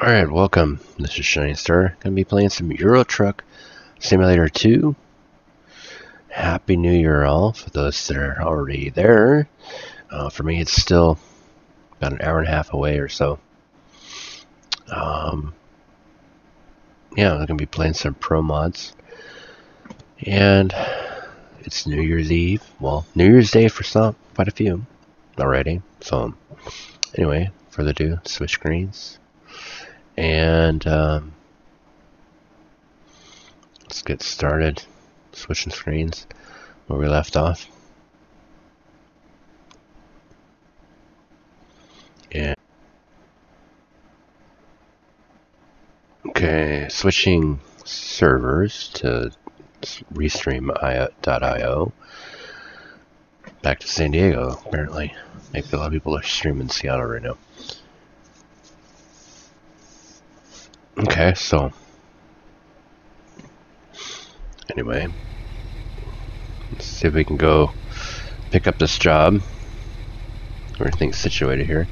Alright, welcome. This is Shining Star. Gonna be playing some Euro Truck Simulator 2. Happy New Year all, for those that are already there. For me, it's still about an hour and a half away or so. Yeah, I'm gonna be playing some Promods. And it's New Year's Eve. Well, New Year's Day for some, quite a few already. So, anyway, further ado, switch screens. And let's get started. Switching screens where we left off. And okay, switching servers to restream.io. Back to San Diego, apparently. Maybe a lot of people are streaming Seattle right now. Okay, so anyway, let's see if we can go pick up this job. Everything's situated here.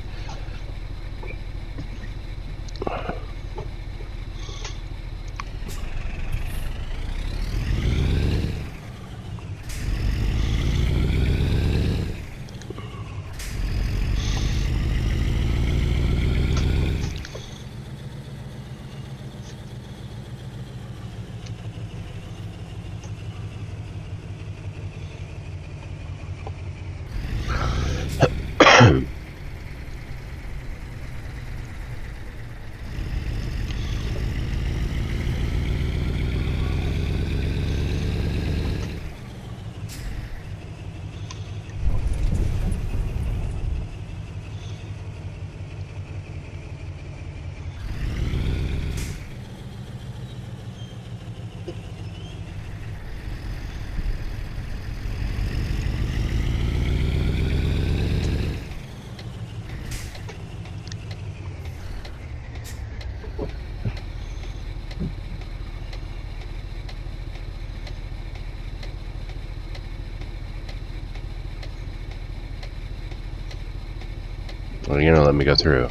Well, you're gonna let me go through.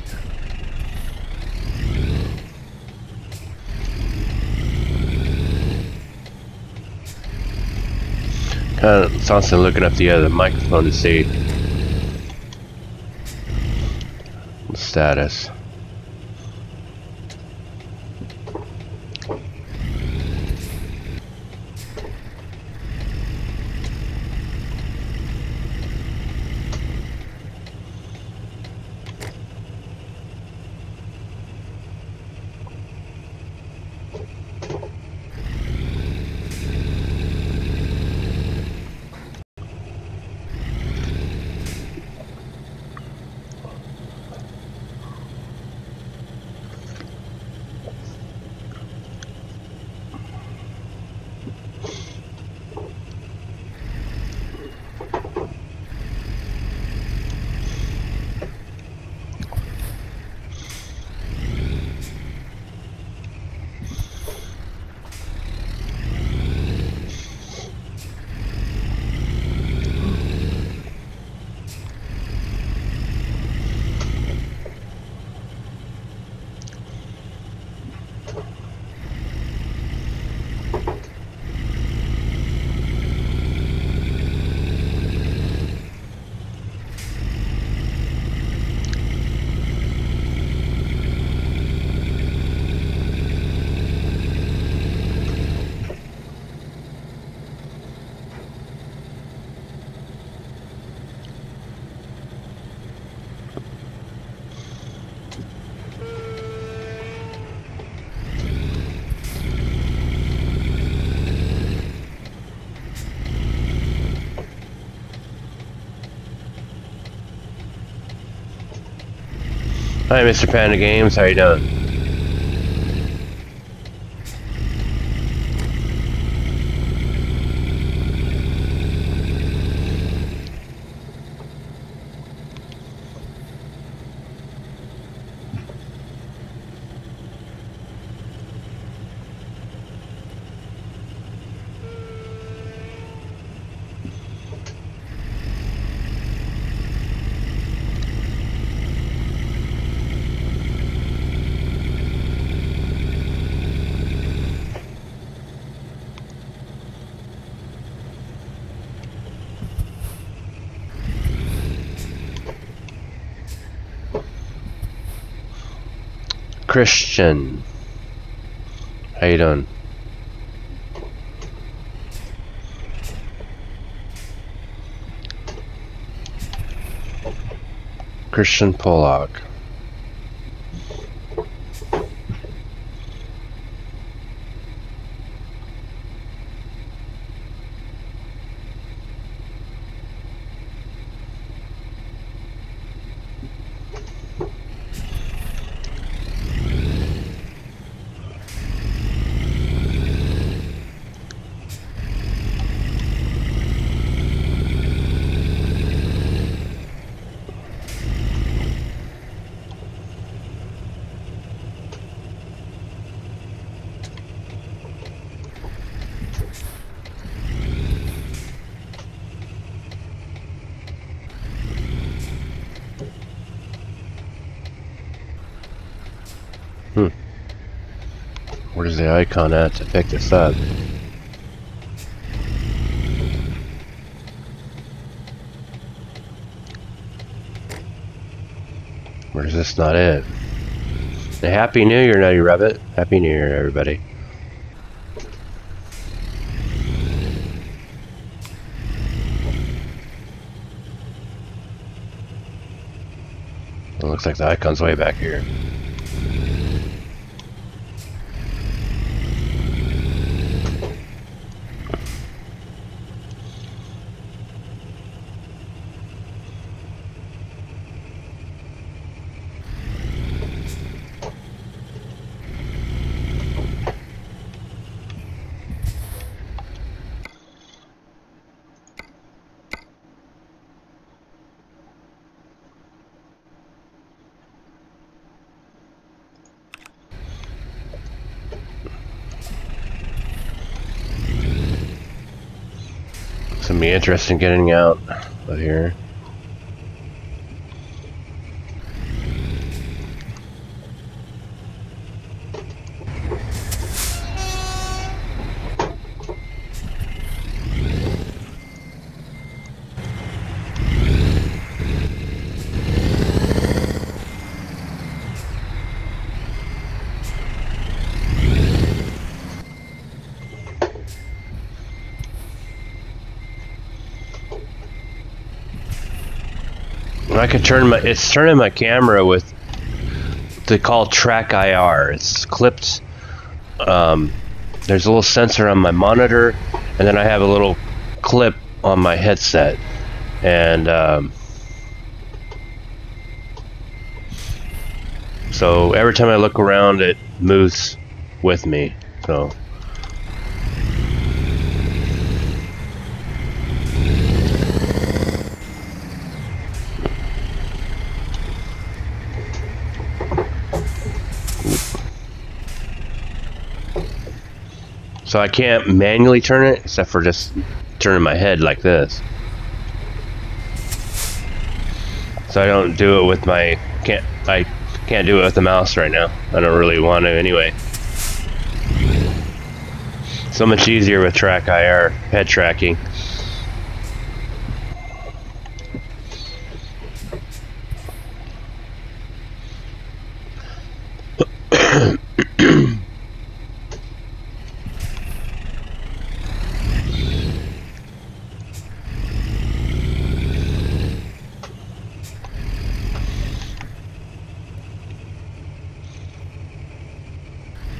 Kind of constantly looking up the other microphone to see the status. Hi, Mr. Panda Games. How you doing? Christian. How you doing? Christian Pollock. Where's the icon at to pick this up? Or is this not it? Happy New Year, Nutty Rabbit. Happy New Year, everybody. It looks like the icon's way back here. It's gonna be interesting getting out of here. I could turn my, it's turning my camera with, they call track IR. It's clipped, there's a little sensor on my monitor, and then I have a little clip on my headset. And so every time I look around, it moves with me. So I can't manually turn it, except for just turning my head like this. So I don't do it with my, I can't do it with the mouse right now. I don't really want to anyway. So much easier with track IR, head tracking.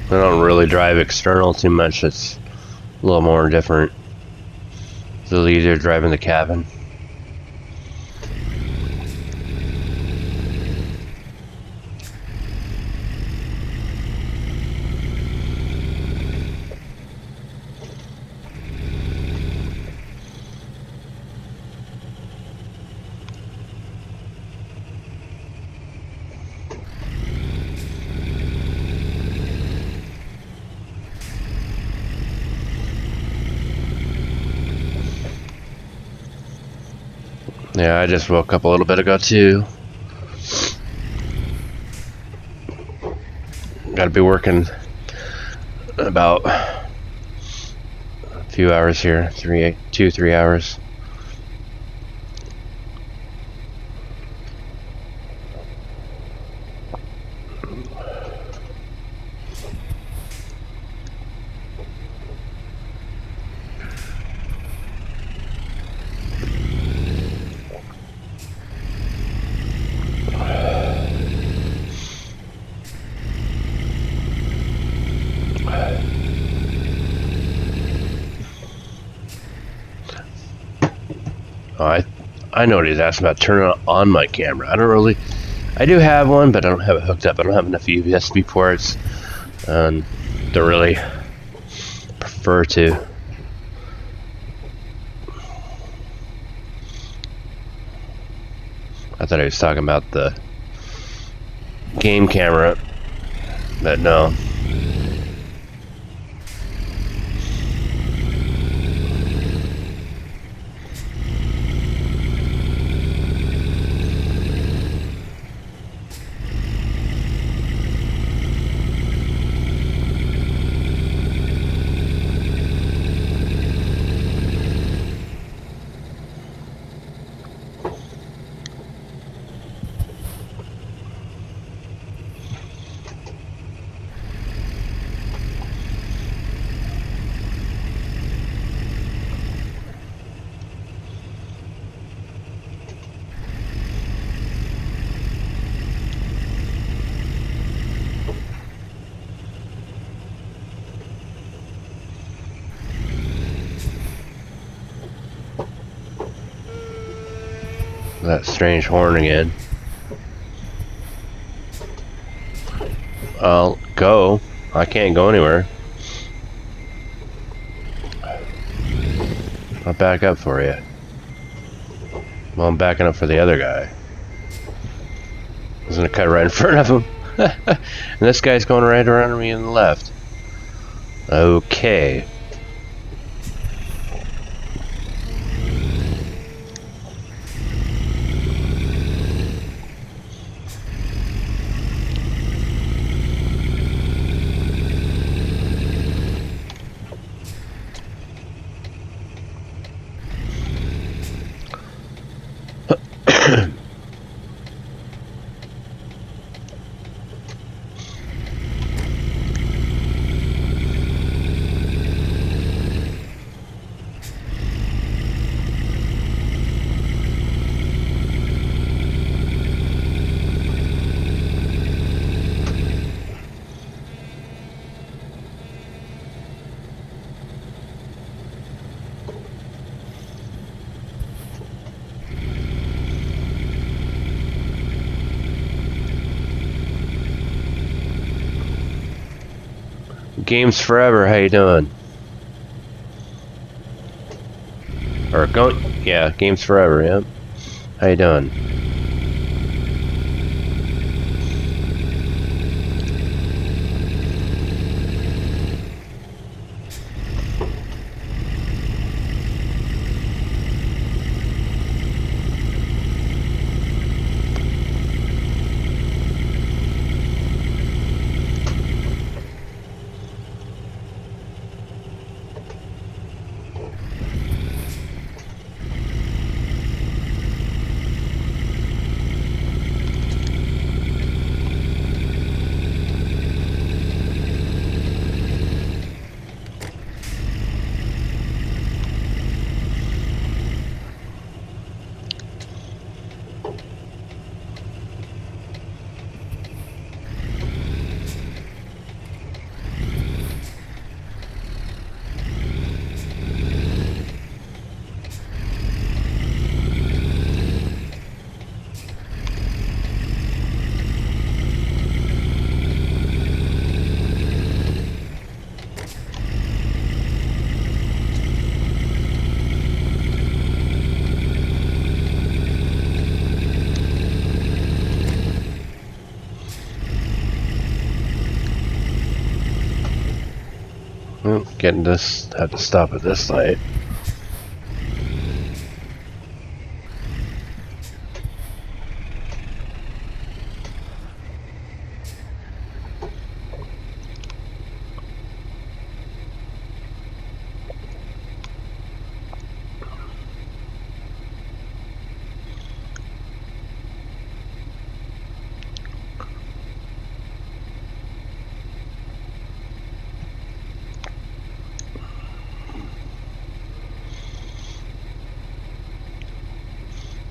I don't really drive external too much. It's a little more different. It's a little easier driving the cabin. Yeah, I just woke up a little bit ago too. Gotta be working about a few hours here, 2-3 hours. I know what he's asking about. Turn on my camera. I do have one, but I don't have it hooked up. I don't have enough USB ports. Don't really prefer to. I thought he was talking about the game camera, but no. That strange horn again. I'll go. I can't go anywhere. I'll back up for you. Well, I'm backing up for the other guy. I was gonna cut right in front of him. And this guy's going right around me on the left. Okay. Games Forever, how you doing? Or going? Yeah, Games Forever. Yep. How you doing? Well, getting this, had to stop at this light.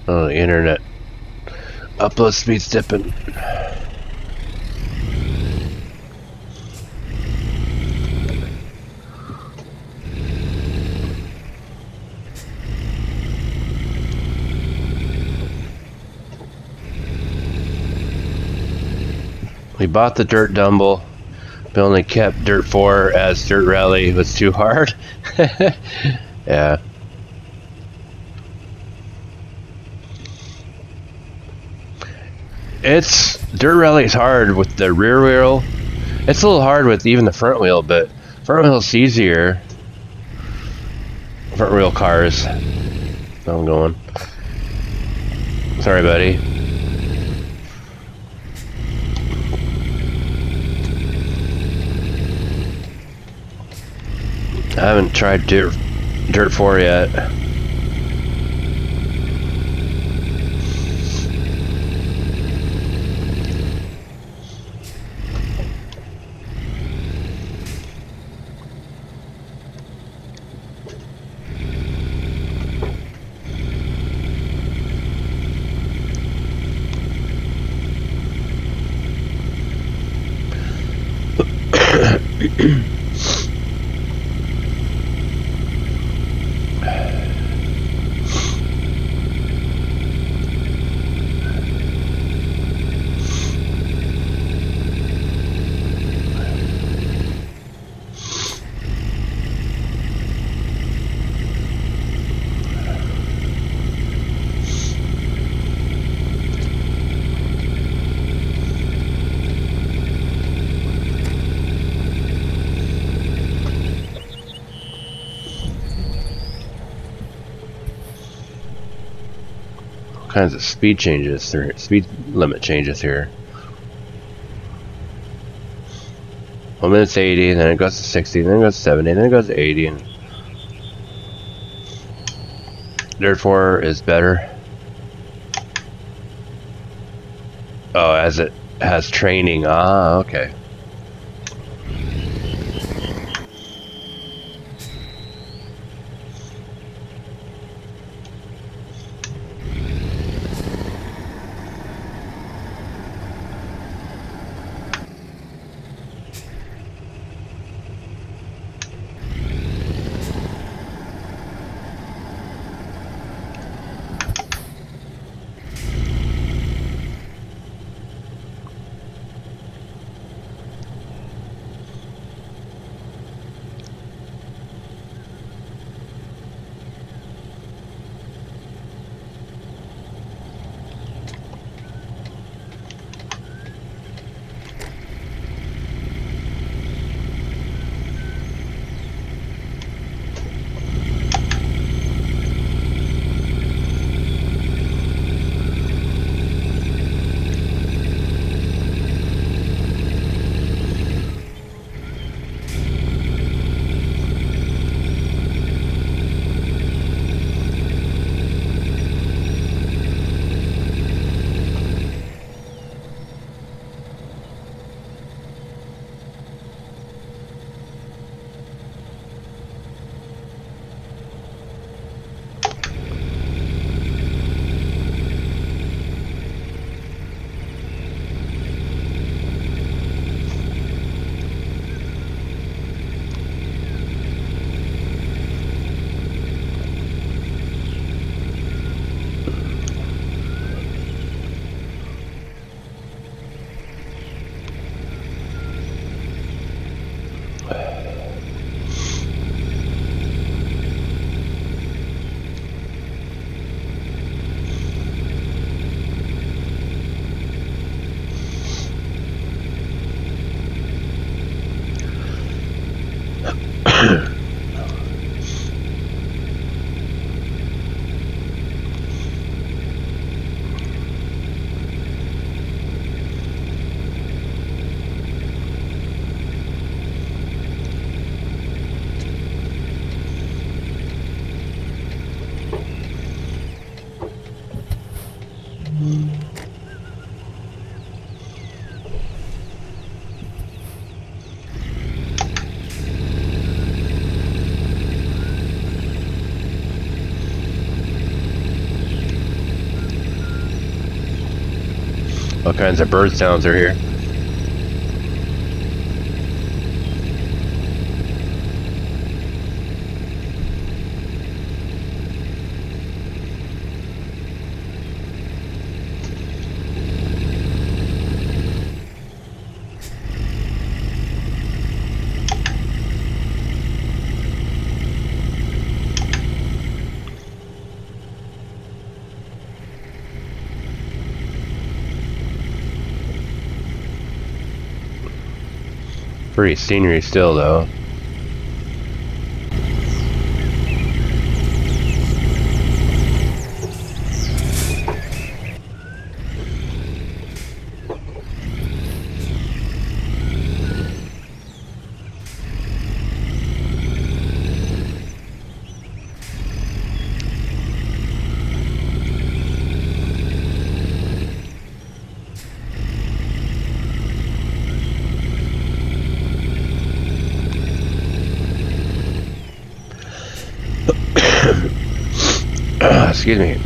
Oh, the internet. Upload speed's dipping. We bought the dirt dumble. We only kept dirt 4 as dirt rally was too hard. Yeah. It's dirt rally is hard with the rear wheel. It's a little hard with even the front wheel, but front wheel's easier. Front wheel cars. I'm going. Sorry, buddy. I haven't tried dirt 4 yet. Kinds of speed changes here, speed limit changes here. 1 minute's 80, then it goes to 60, then it goes to 70, then it goes to 80, and dirt 4 is better. Oh, as it has training. Ah, okay. All kinds of bird sounds are here. Pretty scenery still, though. Excuse me.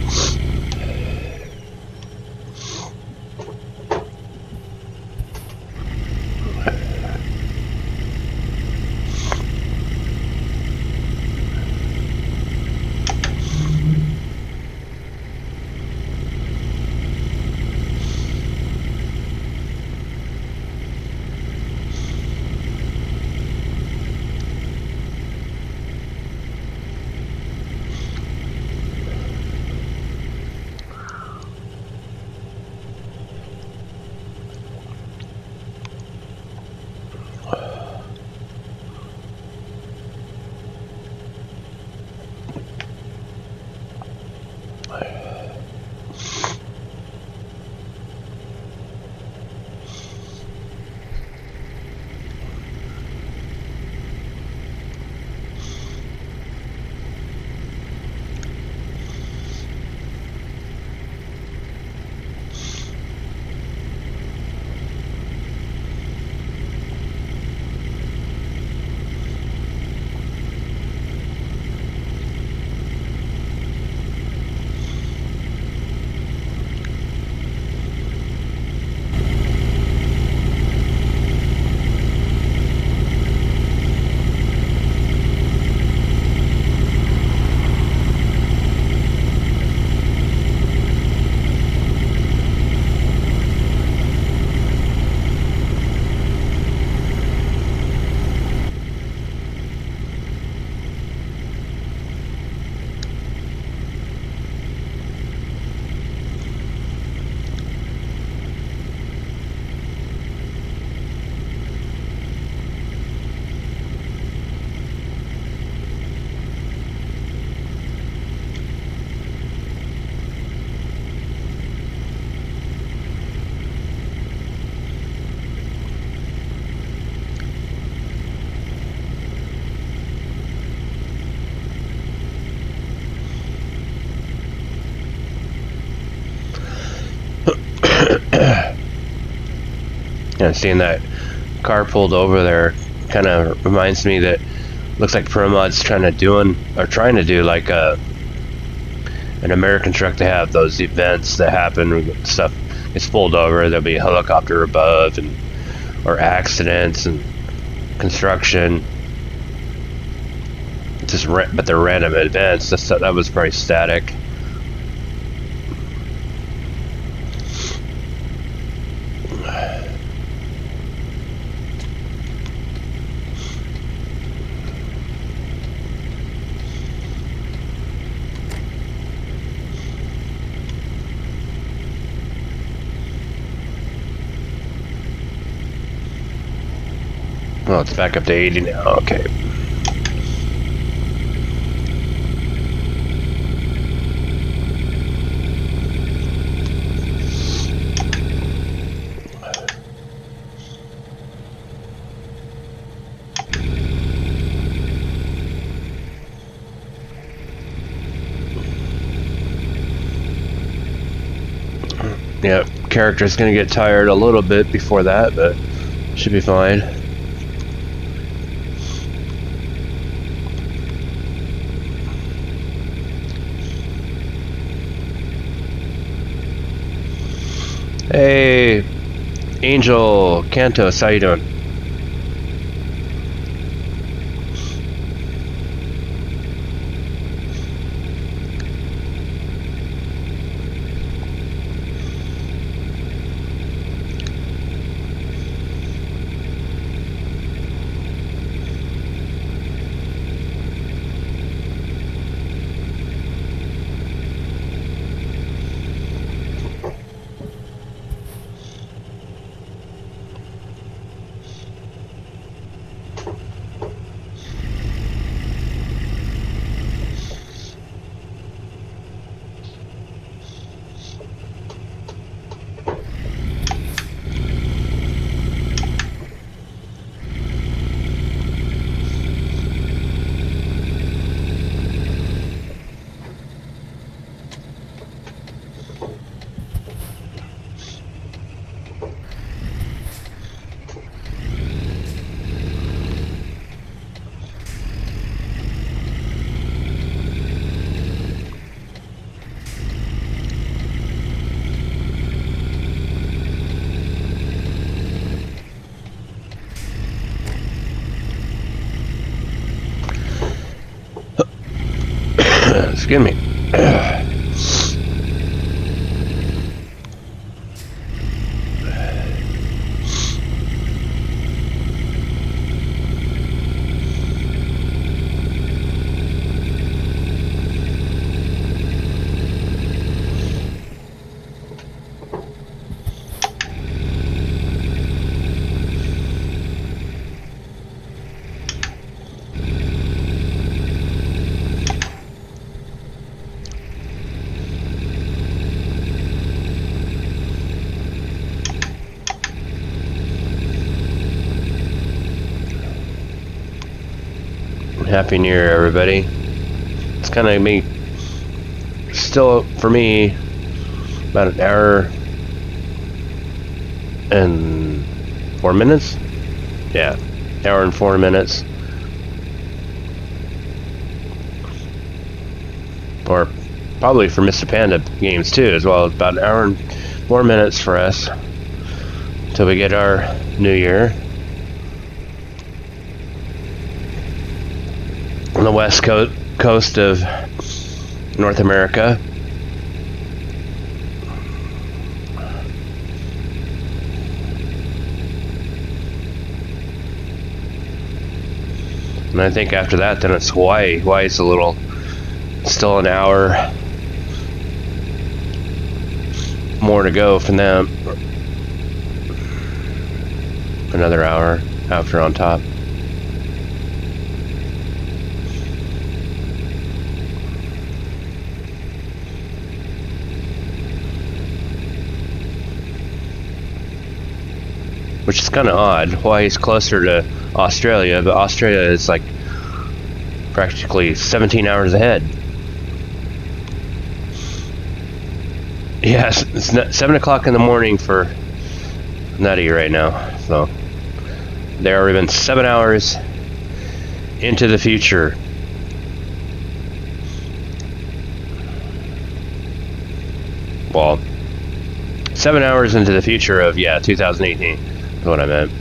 And seeing that car pulled over there kind of reminds me that looks like Promods trying to do like an American truck. They have those events that happen, stuff gets pulled over, there'll be a helicopter above, and or accidents and construction. But they're random events. That was very static. Oh, it's back up to 80 now. Okay. Yeah, character's gonna get tired a little bit before that, but should be fine. Hey, Angel, Cantos, how you doing? Excuse me. Happy New Year, everybody. It's kind of me, still for me, about an hour and 4 minutes. Yeah, hour and 4 minutes. Or probably for Mr. Panda games too, as well. About an hour and 4 minutes for us till we get our New Year. On the west coast of North America. And I think after that, then it's Hawaii. Hawaii's a little, still an hour more to go from them. Another hour after on top. Which is kind of odd. Hawaii's closer to Australia, but Australia is like practically 17 hours ahead. Yes, it's 7 o'clock in the morning for Nutty right now. So they're already been 7 hours into the future. Well, 7 hours into the future of, 2018 is what I meant.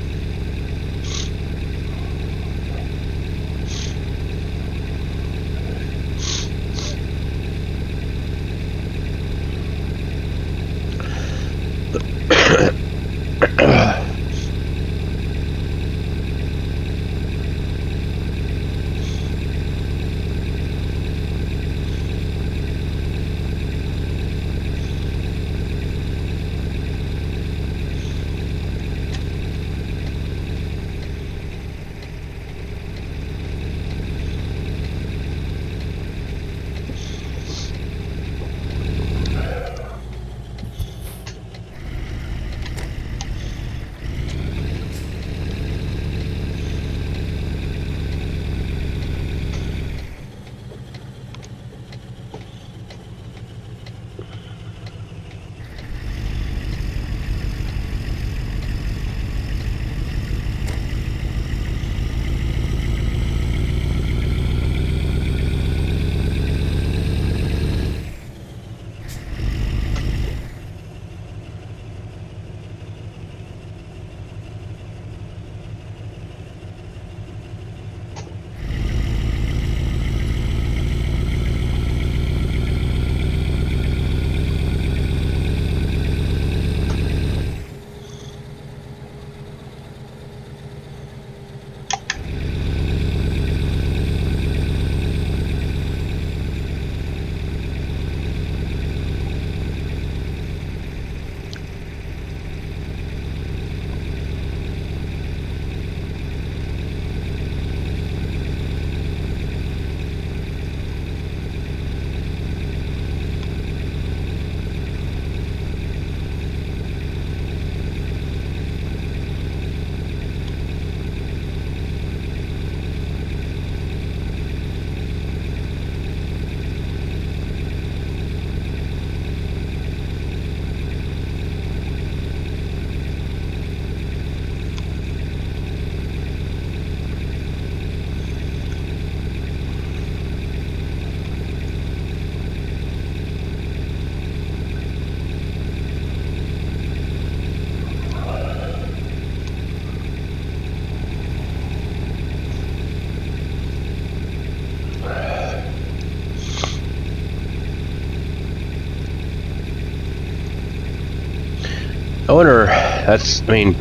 I wonder, I mean,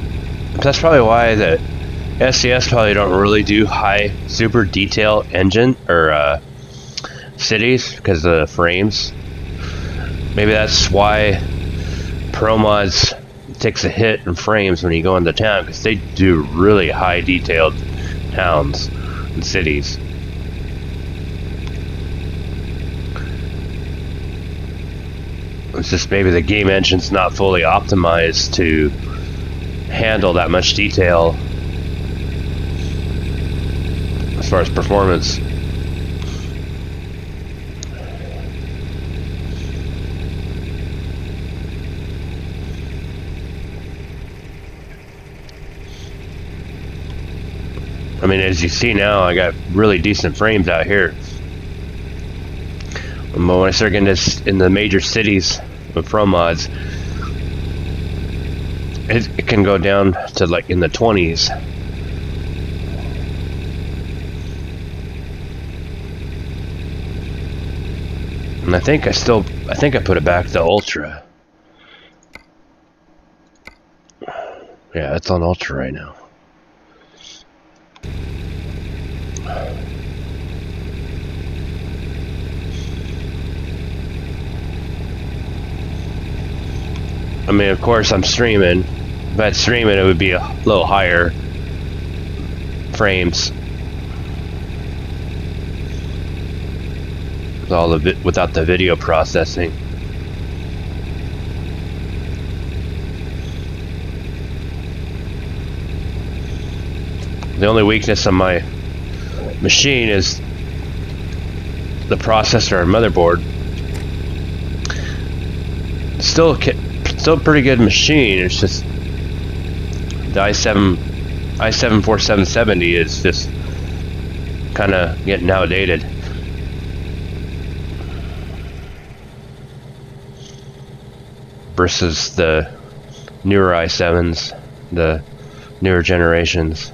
that's probably why the SCS probably don't really do high, super detailed engine, or, cities, because of the frames. Maybe that's why Promods takes a hit in frames when you go into town, because they do really high detailed towns and cities. It's just maybe the game engine's not fully optimized to handle that much detail as far as performance. I mean, as you see now, I got really decent frames out here. But when I start getting this in the major cities with Promods, it can go down to like in the 20s. And I think I put it back to Ultra. Yeah, it's on Ultra right now. I mean, of course, I'm streaming. If I'd stream it, it would be a little higher frames. With all the without the video processing. The only weakness on my machine is the processor and motherboard. Still a pretty good machine. It's just the i7 4770 is just kind of getting outdated. Versus the newer i7s, the newer generations.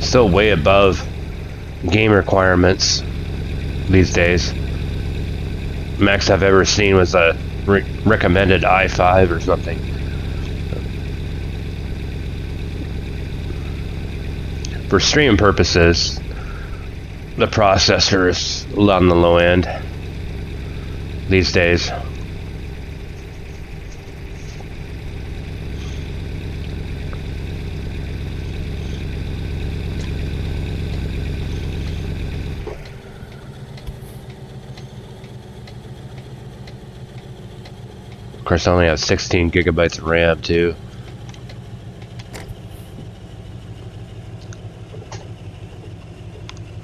Still way above game requirements these days. Max I've ever seen was a recommended i5 or something. For stream purposes, the processor is on the low end these days. Of course, I only have 16 gigabytes of RAM too.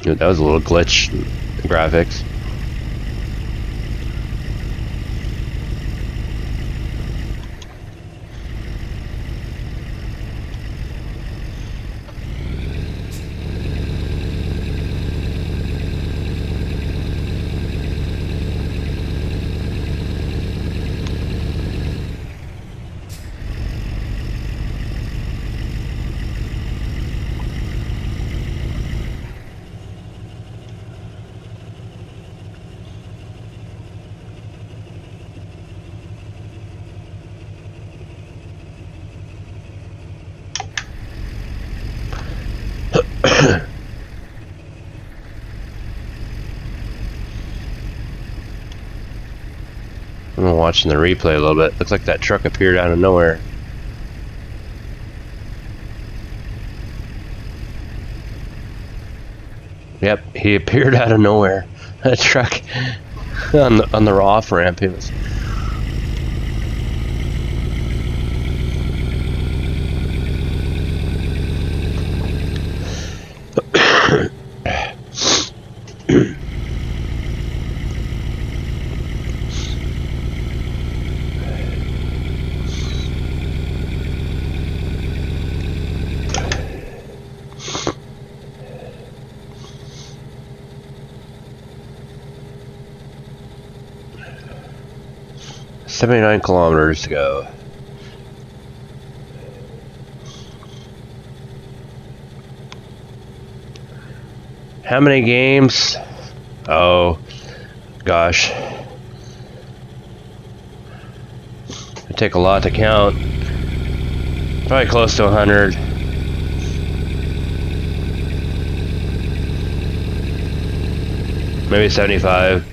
Dude, that was a little glitch in the graphics. I'm watching the replay a little bit. Looks like that truck appeared out of nowhere. Yep, he appeared out of nowhere. That truck on the off ramp. He was. 79 kilometers to go. How many games? Oh, gosh. It'd take a lot to count. Probably close to 100. Maybe 75.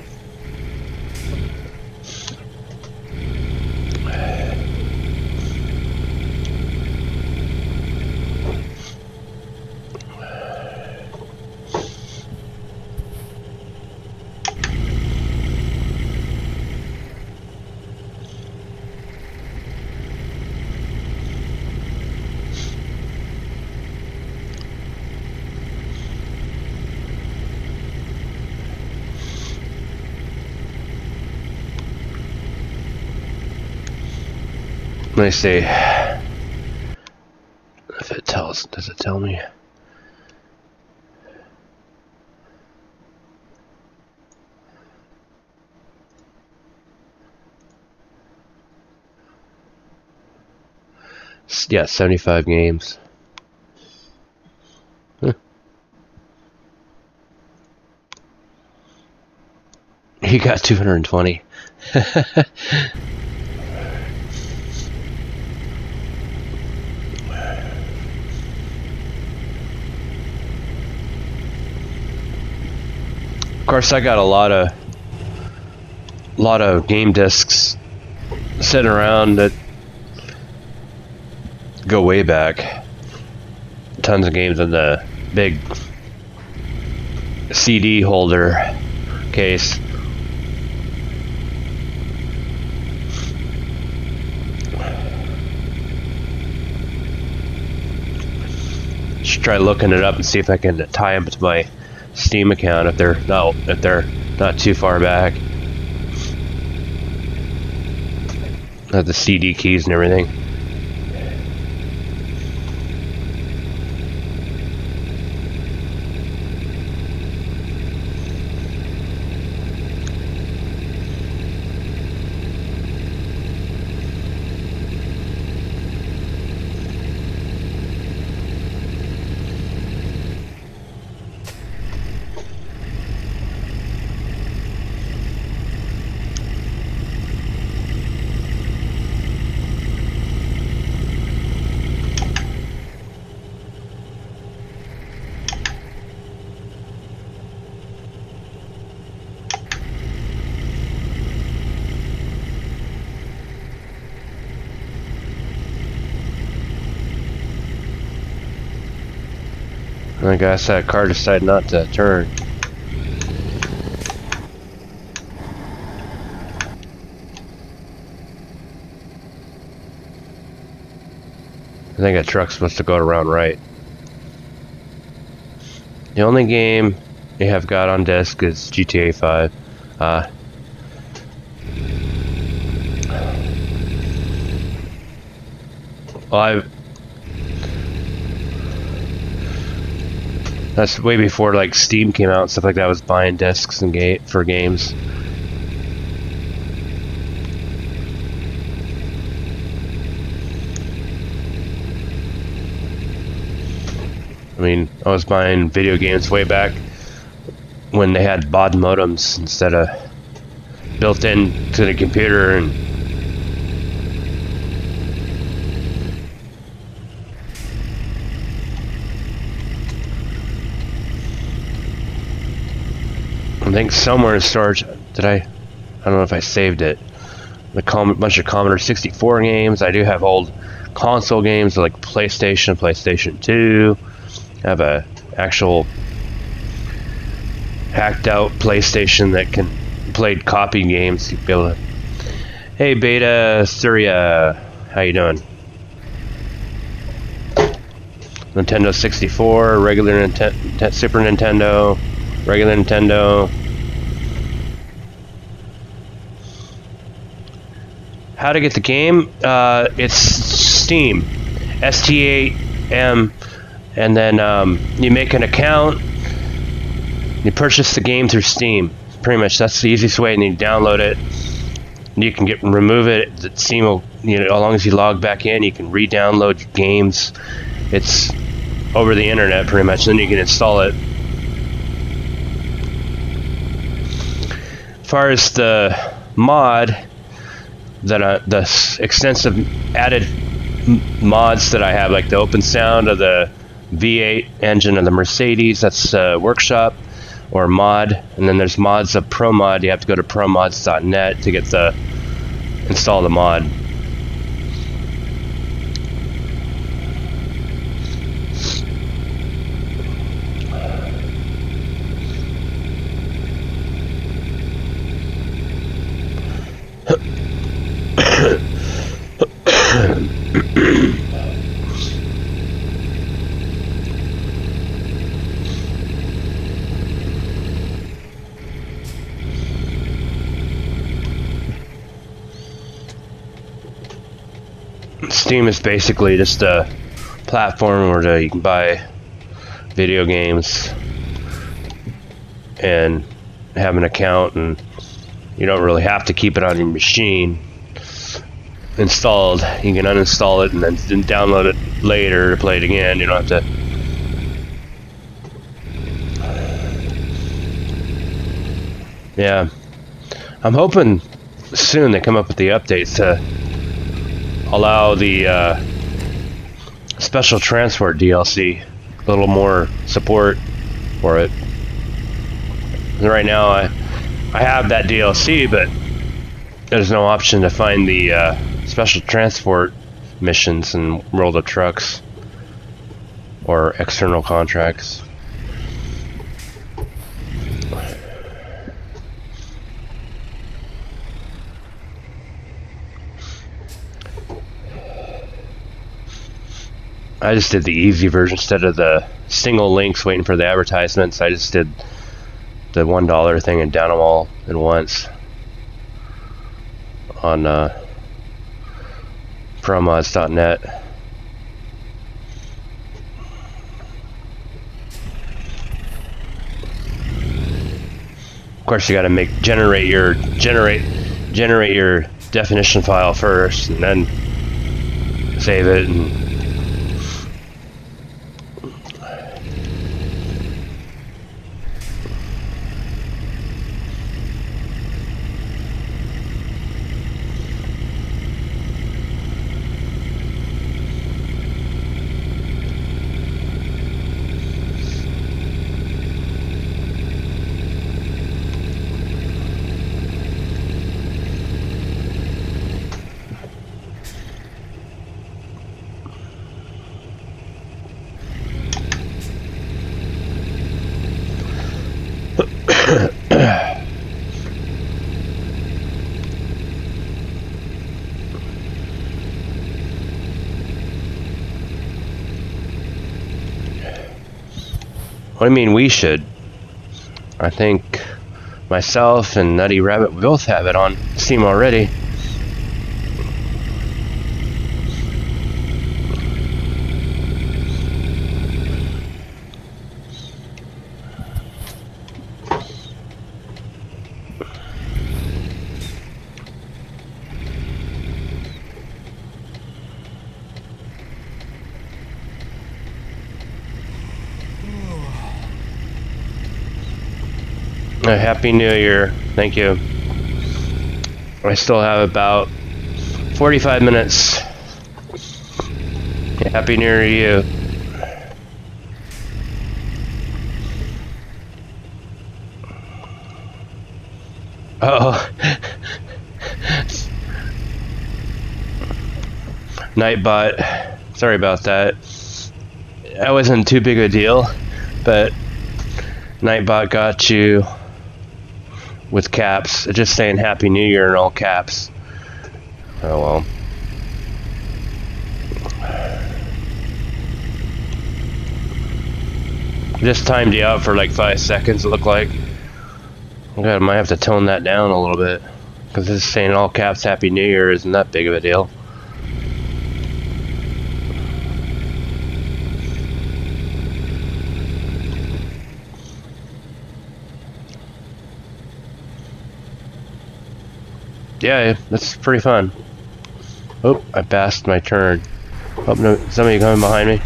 Let me see if it tells. Does it tell me? Yeah, 75 games. Huh. He got 220. Of course, I got a lot of game discs sitting around that go way back. Tons of games in the big CD holder case. Should try looking it up and see if I can tie them to my Steam account if they're not too far back. Have the CD keys and everything. I guess that car decided not to turn. I think a truck's supposed to go around right. The only game you have got on disc is GTA 5. Well, that's way before like Steam came out and stuff like that. I was buying discs and for games. I mean, I was buying video games way back when they had baud modems instead of built into the computer, and I think somewhere in storage, I don't know if I saved it. A bunch of Commodore 64 games. I do have old console games like PlayStation, PlayStation 2. I have a actual hacked out PlayStation that can play copy games. You'd be able to. Hey Beta Surya, how you doing? Nintendo 64, regular Super Nintendo, regular Nintendo. How to get the game? It's Steam, STAM, and then you make an account. You purchase the game through Steam. Pretty much that's the easiest way, and you download it. You can remove it. The Steam will, as long as you log back in, you can re-download games. It's over the internet pretty much. Then you can install it. As far as the mod, the extensive added mods that I have, like the open sound of the V8 engine of the Mercedes, that's workshop or mod, and then there's mods of Promod. You have to go to promods.net to get install the mod. Steam is basically just a platform where you can buy video games and have an account, and you don't really have to keep it on your machine installed. You can uninstall it and then download it later to play it again. You don't have to. Yeah, I'm hoping soon they come up with the updates to allow the special transport DLC, a little more support for it. And right now I have that DLC, but there's no option to find the special transport missions in World of Trucks or external contracts. I just did the easy version instead of the single links waiting for the advertisements. I just did the $1 thing and down them all at once on promods.net. Of course, you got to generate your definition file first, and then save it. And what do you mean we should? I think myself and Nutty Rabbit both have it on Steam already. Happy New Year. Thank you. I still have about 45 minutes. Happy New Year to you. Oh. Nightbot. Sorry about that. That wasn't too big a deal, but Nightbot got you with caps, just saying Happy New Year in all caps. Oh well. Just timed you out for like 5 seconds, it looked like. I might have to tone that down a little bit, because just saying in all caps Happy New Year isn't that big of a deal. Yeah, that's pretty fun. Oh, I passed my turn. Oh no, somebody coming behind me.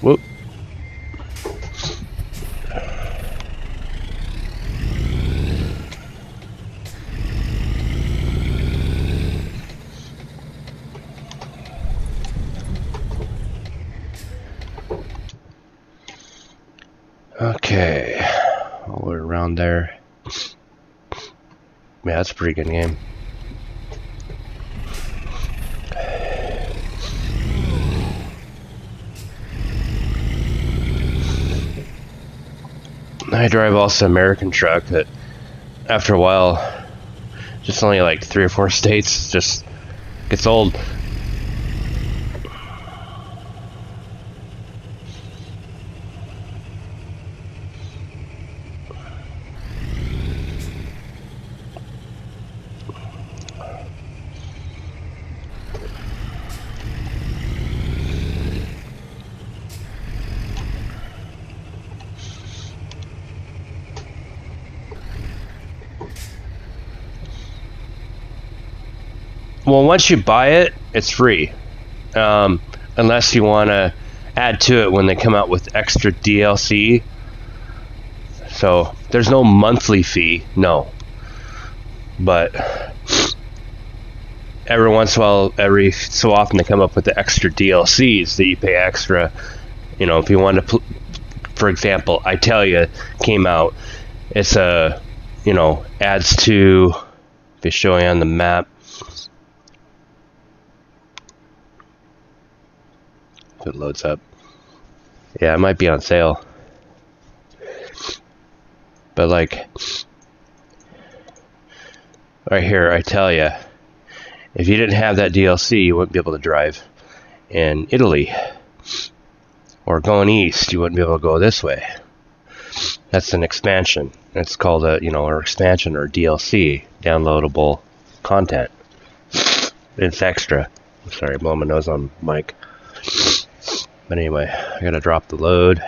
Whoop. Okay, all the way around there. Yeah, that's a pretty good game. I drive also American truck that after a while, just only like 3 or 4 states, just gets old. Well, once you buy it, it's free. Unless you want to add to it when they come out with extra DLC. So there's no monthly fee, no. But every once in a while, every so often, they come up with the extra DLCs that you pay extra. You know, if you want to, for example, I tell you, came out. It's a, you know, adds to. If you show you on the map. If it loads up. Yeah, it might be on sale. But like, right here, I tell you, if you didn't have that DLC, you wouldn't be able to drive in Italy. Or going east, you wouldn't be able to go this way. That's an expansion. It's called a, you know, or expansion or DLC, downloadable content. It's extra. I'm sorry, I'm blowing my nose on mic. But anyway, I gotta drop the load.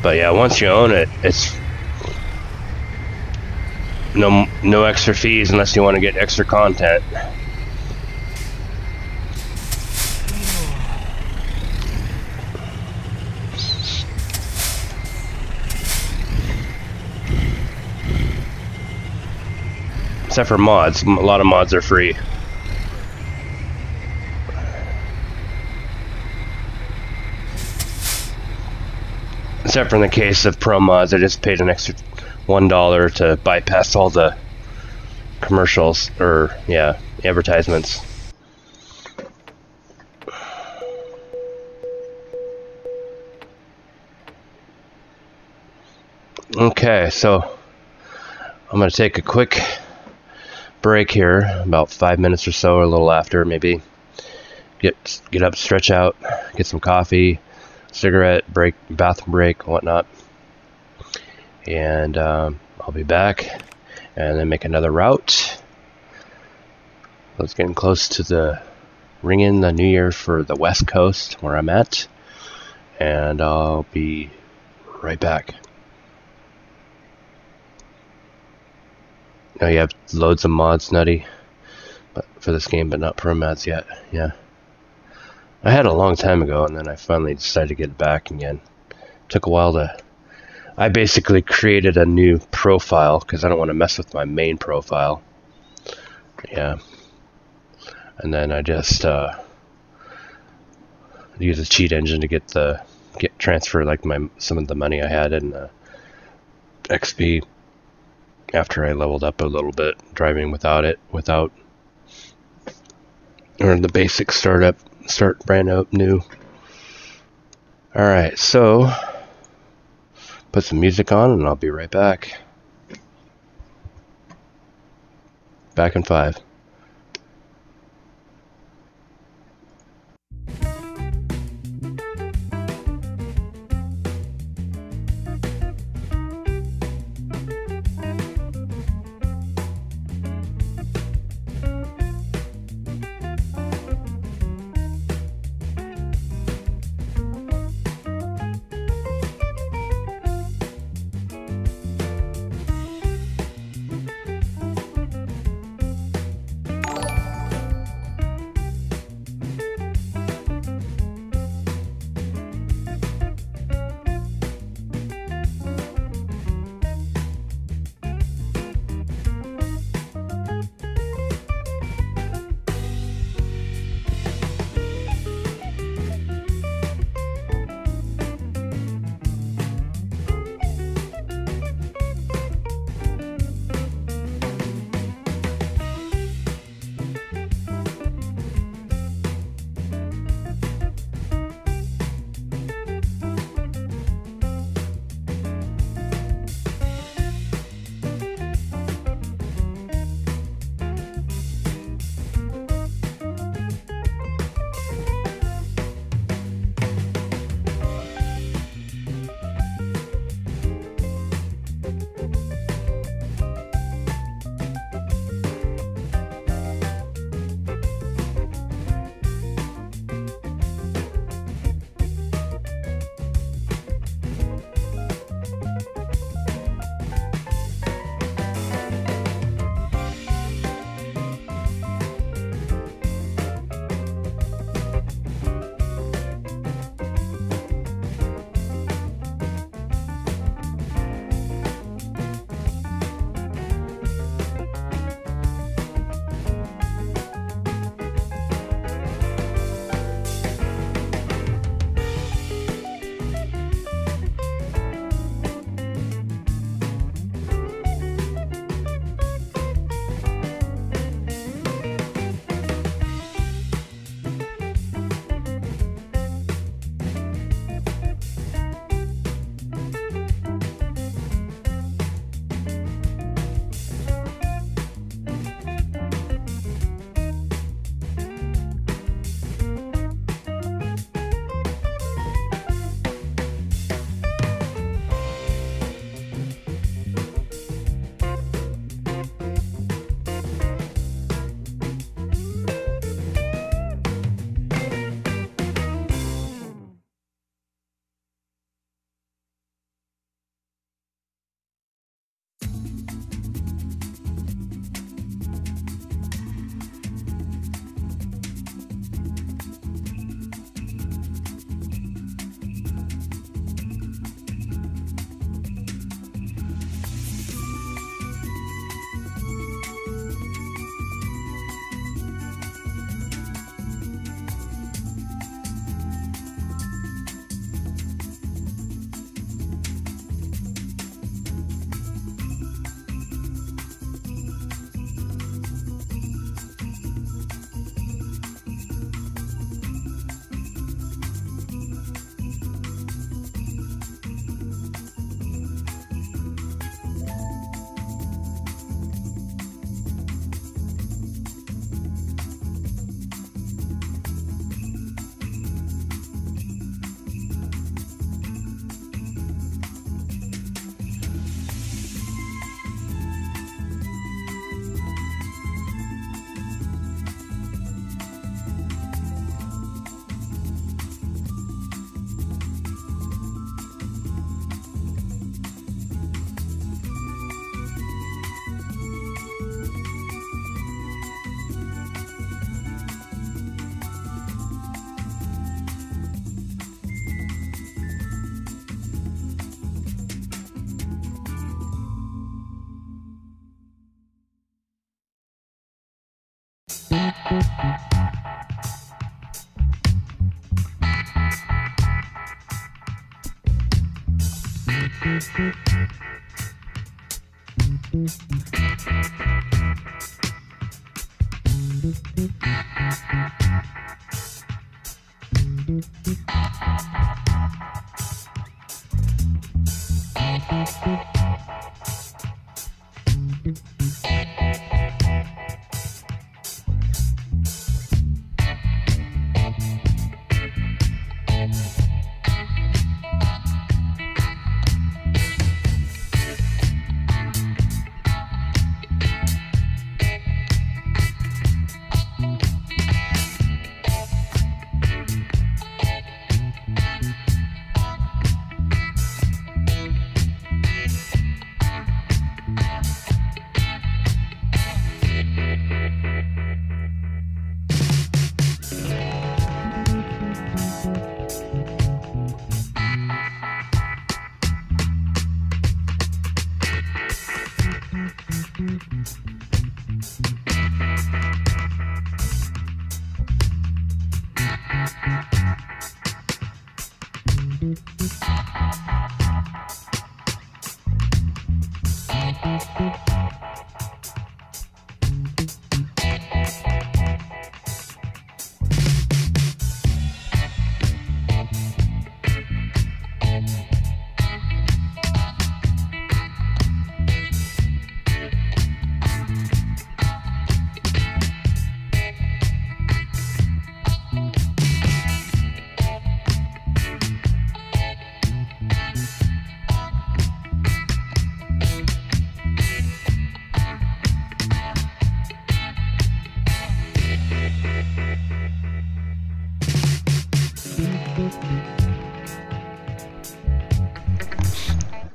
But yeah, once you own it, it's no extra fees unless you want to get extra content. Except for mods. A lot of mods are free. Except for in the case of Promods, I just paid an extra $1 to bypass all the commercials, or yeah, advertisements. Okay, so I'm going to take a quick break here, about 5 minutes or so, or a little after, maybe. Get up, stretch out, get some coffee, cigarette break, bathroom break, whatnot, and I'll be back, and then make another route. It's getting close to the ringing the New Year for the West Coast where I'm at, and I'll be right back. Now you have loads of mods, Nutty, but for this game, but not Promods yet. Yeah. I had it a long time ago, and then I finally decided to get it back again. Took a while to... I basically created a new profile, because I don't want to mess with my main profile. Yeah. And then I just use a cheat engine to get transfer like some of the money I had in XP after I leveled up a little bit, driving without or the basic startup start brand new. Alright, so put some music on and I'll be right back. Back in 5.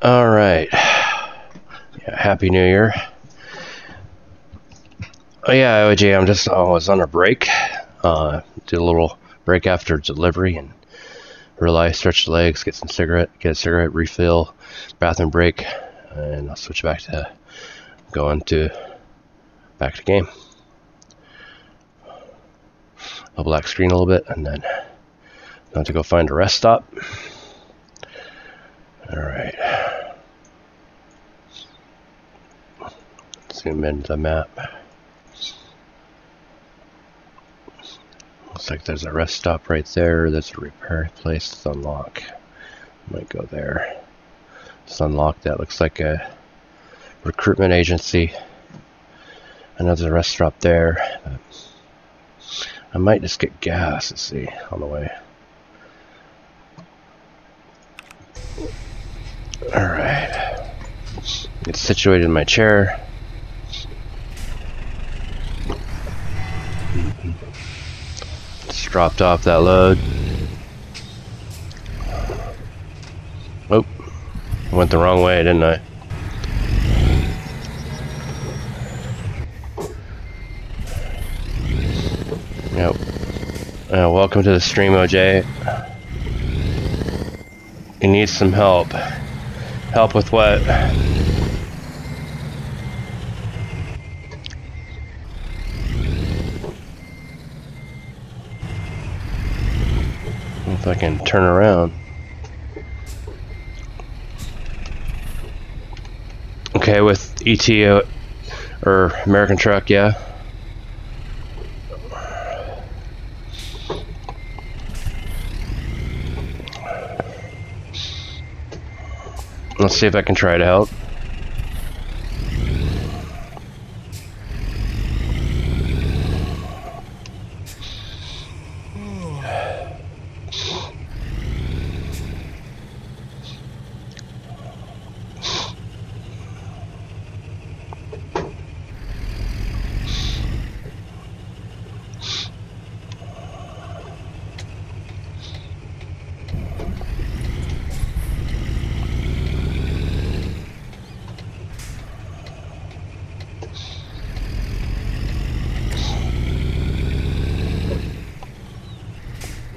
All right. Yeah, Happy New Year. Oh yeah, OJ, I was on a break. Did a little break after delivery and realized stretch the legs, get a cigarette, refill, bathroom break, and I'll switch back to back to game. I'll black screen a little bit and then have to go find a rest stop. All right. Zoom into the map. Looks like there's a rest stop right there. There's a repair place. Let's unlock. Might go there. Let's unlock that. Looks like a recruitment agency. Another rest stop there. I might just get gas. Let's see on the way. All right. Get situated in my chair. Just dropped off that load. Oh, I went the wrong way, didn't I? Yep. Welcome to the stream, OJ. You need some help. Help with what? If I can turn around. Okay, with ET or American Truck, yeah. Let's see if I can try to help.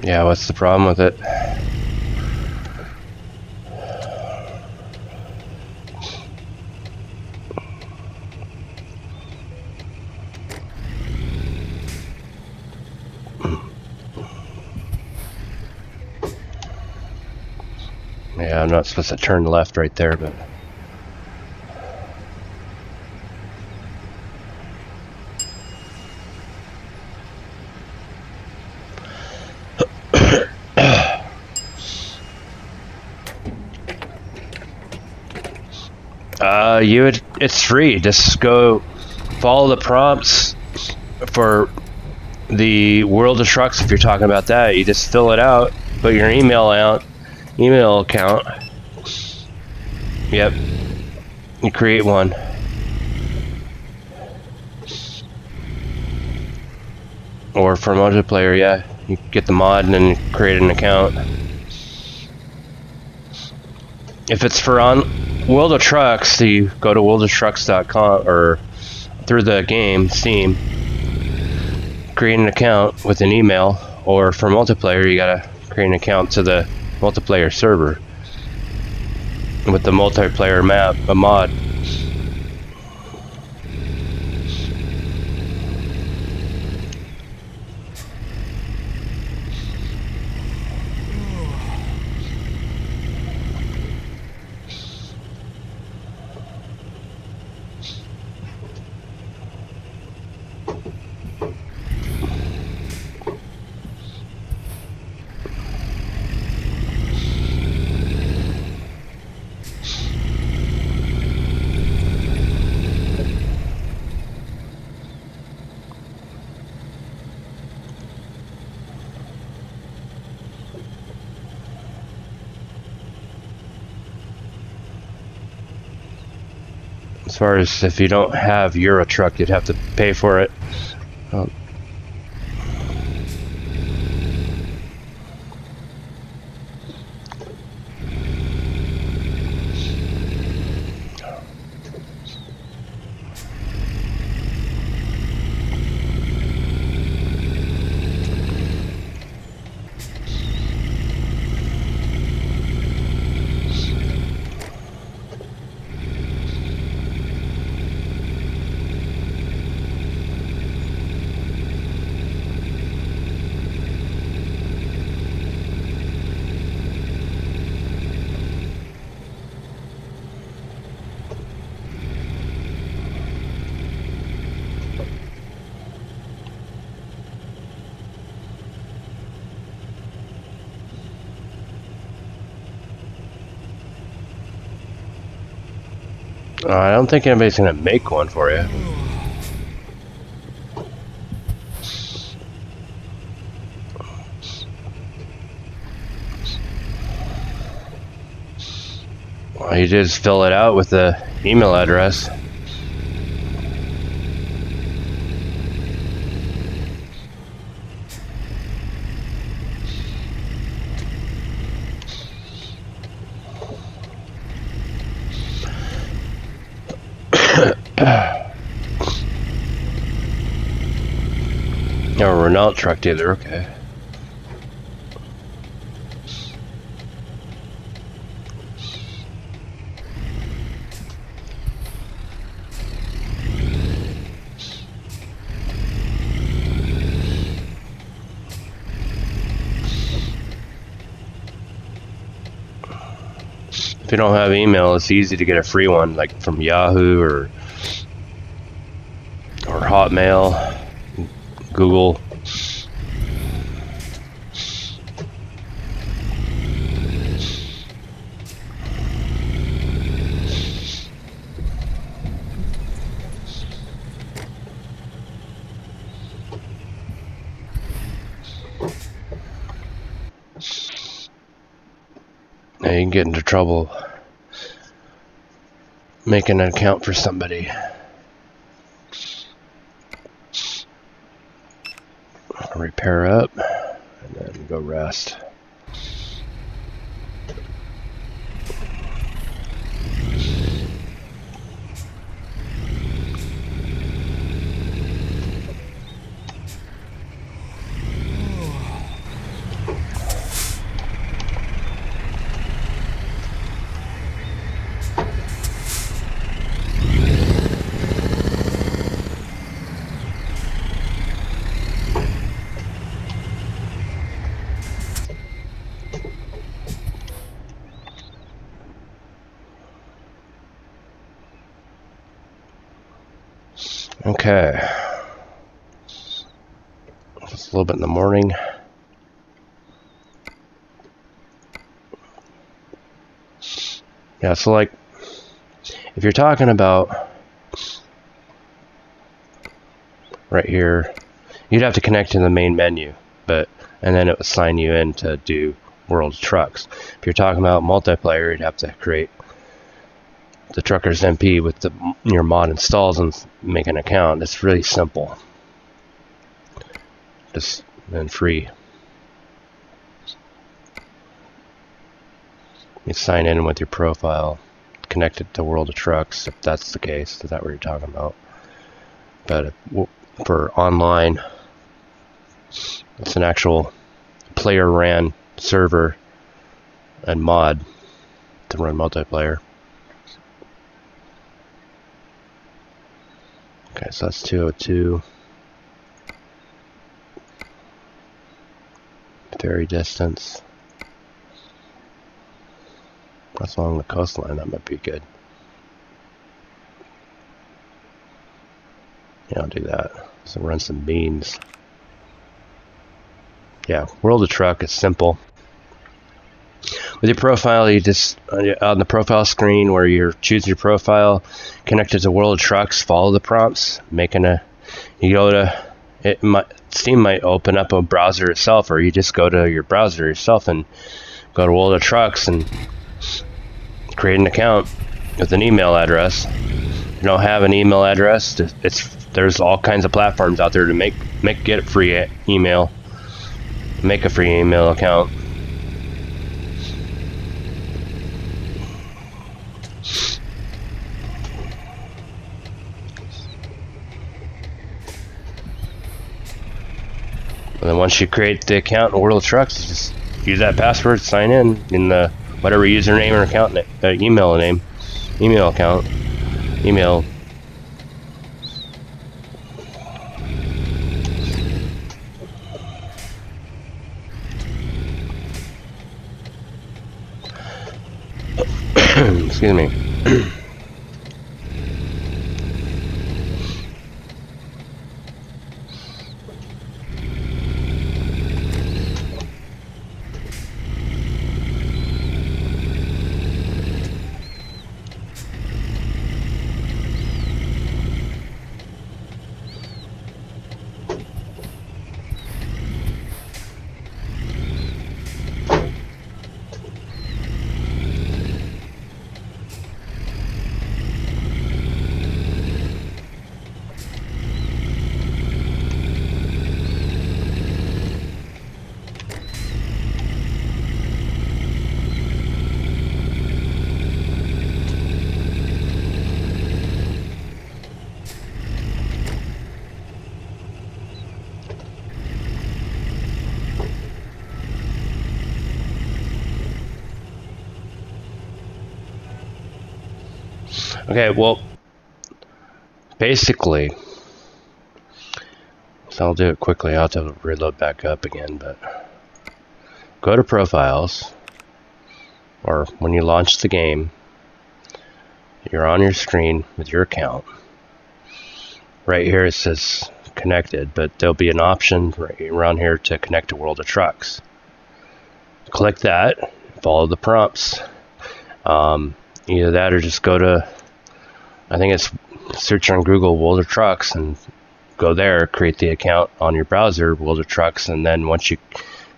Yeah, what's the problem with it? Yeah, I'm not supposed to turn left right there, but... it's free. Just go follow the prompts for the World of Trucks. If you're talking about that, you just fill it out, put your email account. Yep, you create one. Or for multiplayer, yeah, you get the mod and then create an account. If it's for on World of Trucks, so you go to worldoftrucks.com or through the game, Steam, create an account with an email, or for multiplayer, you gotta create an account to the multiplayer server with the multiplayer map, a mod. As far as if you don't have Euro Truck, you'd have to pay for it. Oh. I don't think anybody's gonna make one for you. Well, you just fill it out with the email address. No, Renault truck dealer, okay. If you don't have email, it's easy to get a free one, like from Yahoo or Hotmail, Google. Now you can get into trouble making an account for somebody. Repair up and then go rest. Okay, just a little bit in the morning. Yeah, so like, if you're talking about right here, you'd have to connect to the main menu, and then it would sign you in to do World Trucks. If you're talking about multiplayer, you'd have to create the Truckers MP with your mod installs and make an account. It's really simple, just and free. You sign in with your profile, connect it to World of Trucks if that's the case. Is that what you're talking about? But for online, it's an actual player ran server and mod to run multiplayer. Okay, so that's 202. Ferry distance. That's along the coastline. That might be good. Yeah, I'll do that. So run some beans. Yeah, World of Truck is simple. With your profile, you just on the profile screen where you're choosing your profile, connect it to World of Trucks, follow the prompts, you go to Steam might open up a browser itself, or you just go to your browser yourself and go to World of Trucks and create an account with an email address, you don't have an email address, there's all kinds of platforms out there to get a free email. Make a free email account. And then once you create the account in World of Trucks, just use that password, sign in the whatever username or account email account, email. Excuse me. Okay, well, basically, so I'll do it quickly. I'll have to reload back up again, but go to Profiles, or when you launch the game, you're on your screen with your account. Right here it says connected, but there'll be an option right around here to connect to World of Trucks. Click that, follow the prompts. Either that or just go to, I think it's search on Google World of Trucks and go there, create the account on your browser, World of Trucks, and then once you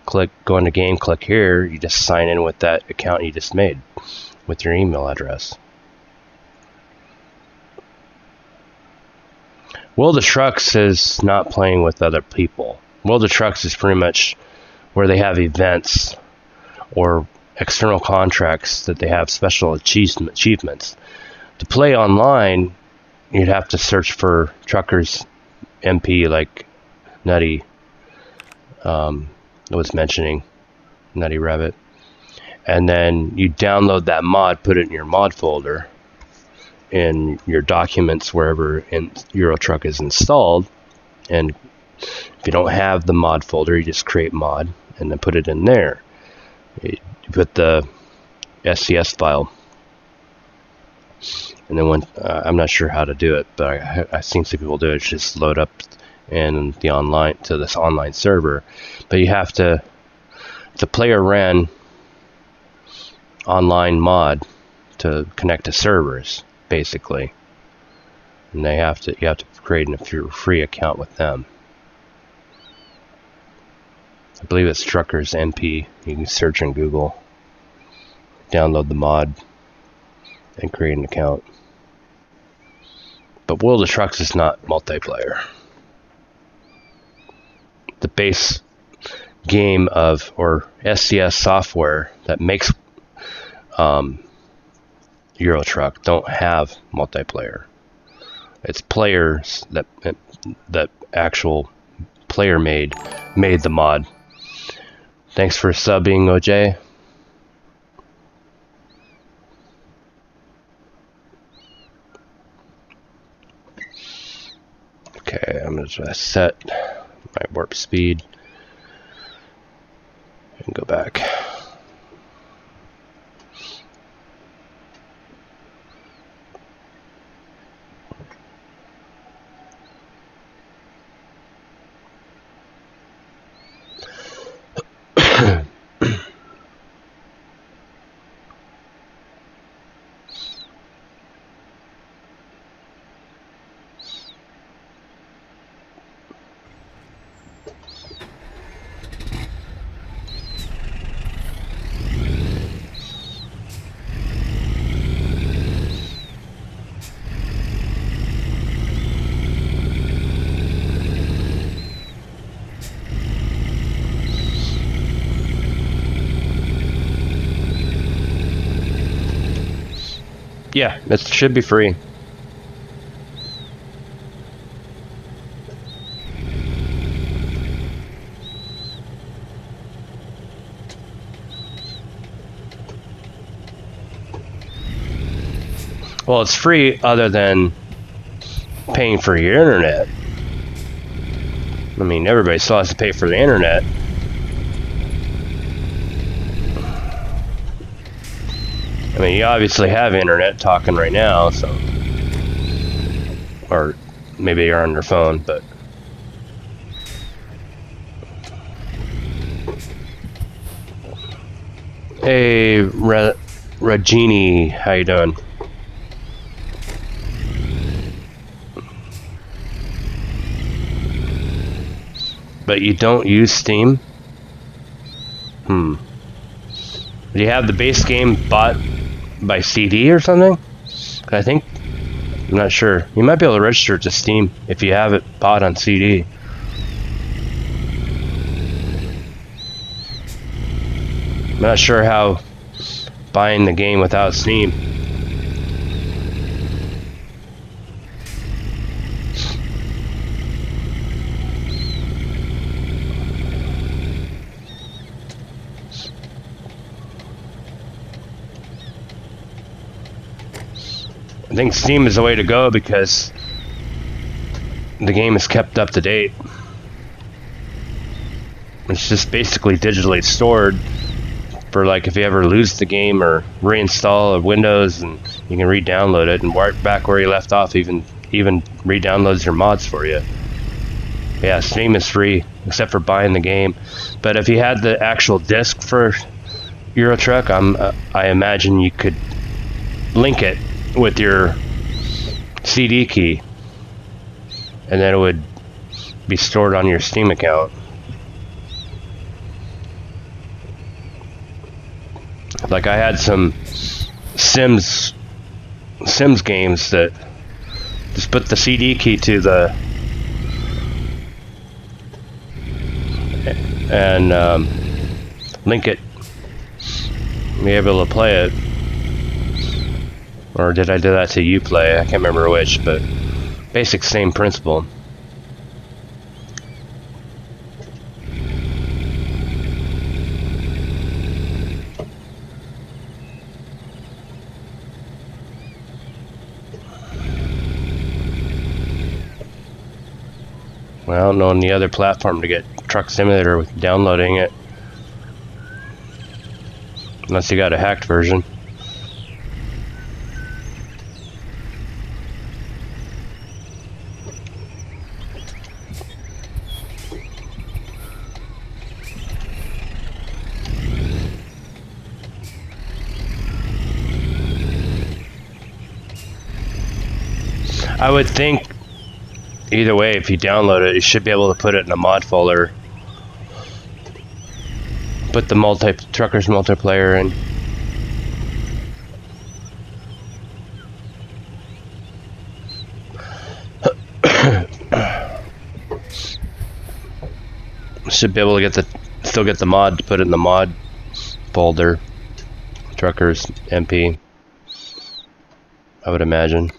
go into game, click here, you just sign in with that account you just made with your email address. World of Trucks is not playing with other people. World of Trucks is pretty much where they have events or external contracts that they have special achievements. To play online, you'd have to search for Truckers MP, like Nutty was mentioning, Nutty Rabbit. And then you download that mod, put it in your mod folder, in your documents wherever in EuroTruck is installed. And if you don't have the mod folder, you just create mod and then put it in there. You put the SCS file, and then when I'm not sure how to do it, but I've seen some people do it. It's just load up in the online to this online server, but you have to. It's a player ran online mod to connect to servers, basically, and you have to create a free account with them. I believe it's Truckers MP. You can search on Google, download the mod, and create an account. But World of Trucks is not multiplayer. The base game of, or SCS software that makes EuroTruck don't have multiplayer. It's players that actual player made the mod. Thanks for subbing, OJ. Okay, I'm going to set my warp speed and go back. Yeah, it should be free. Well, it's free other than paying for your internet. I mean, everybody still has to pay for the internet. I mean, you obviously have internet talking right now, so... Or maybe you're on your phone, but... Hey, Regini, how you doing? But you don't use Steam? Do you have the base game bought by CD or something? I think... I'm not sure. You might be able to register it to Steam if you have it bought on CD. I'm not sure how buying the game without Steam. I think Steam is the way to go because the game is kept up to date. It's just basically digitally stored for, like, if you ever lose the game or reinstall Windows, and you can re-download it and work back where you left off. Even re-downloads your mods for you. Yeah, Steam is free except for buying the game. But if you had the actual disc for Euro Truck, I imagine you could link it with your CD key, and then it would be stored on your Steam account. Like, I had some Sims games that just put the CD key to the and link it, be able to play it. Or did I do that to Uplay? I can't remember which, but basic same principle. Well, I don't know any other platform to get Truck Simulator with downloading it. Unless you got a hacked version. I would think either way, if you download it, you should be able to put it in a mod folder. Put the Truckers multiplayer in. Should be able to still get the mod to put it in the mod folder. Truckers MP, I would imagine.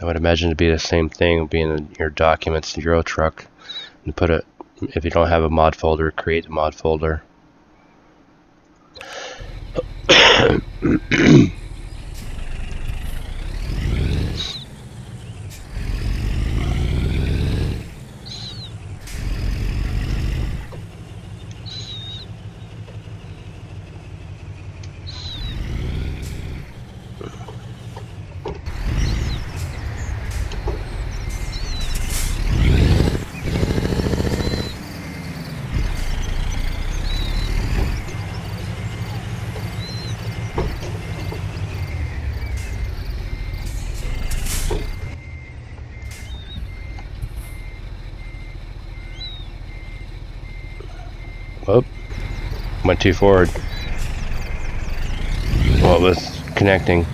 I would imagine to be the same thing. It would be in your documents, Euro Truck, and put it. If you don't have a mod folder, create a mod folder. Oh, went too forward. Well, it was connecting.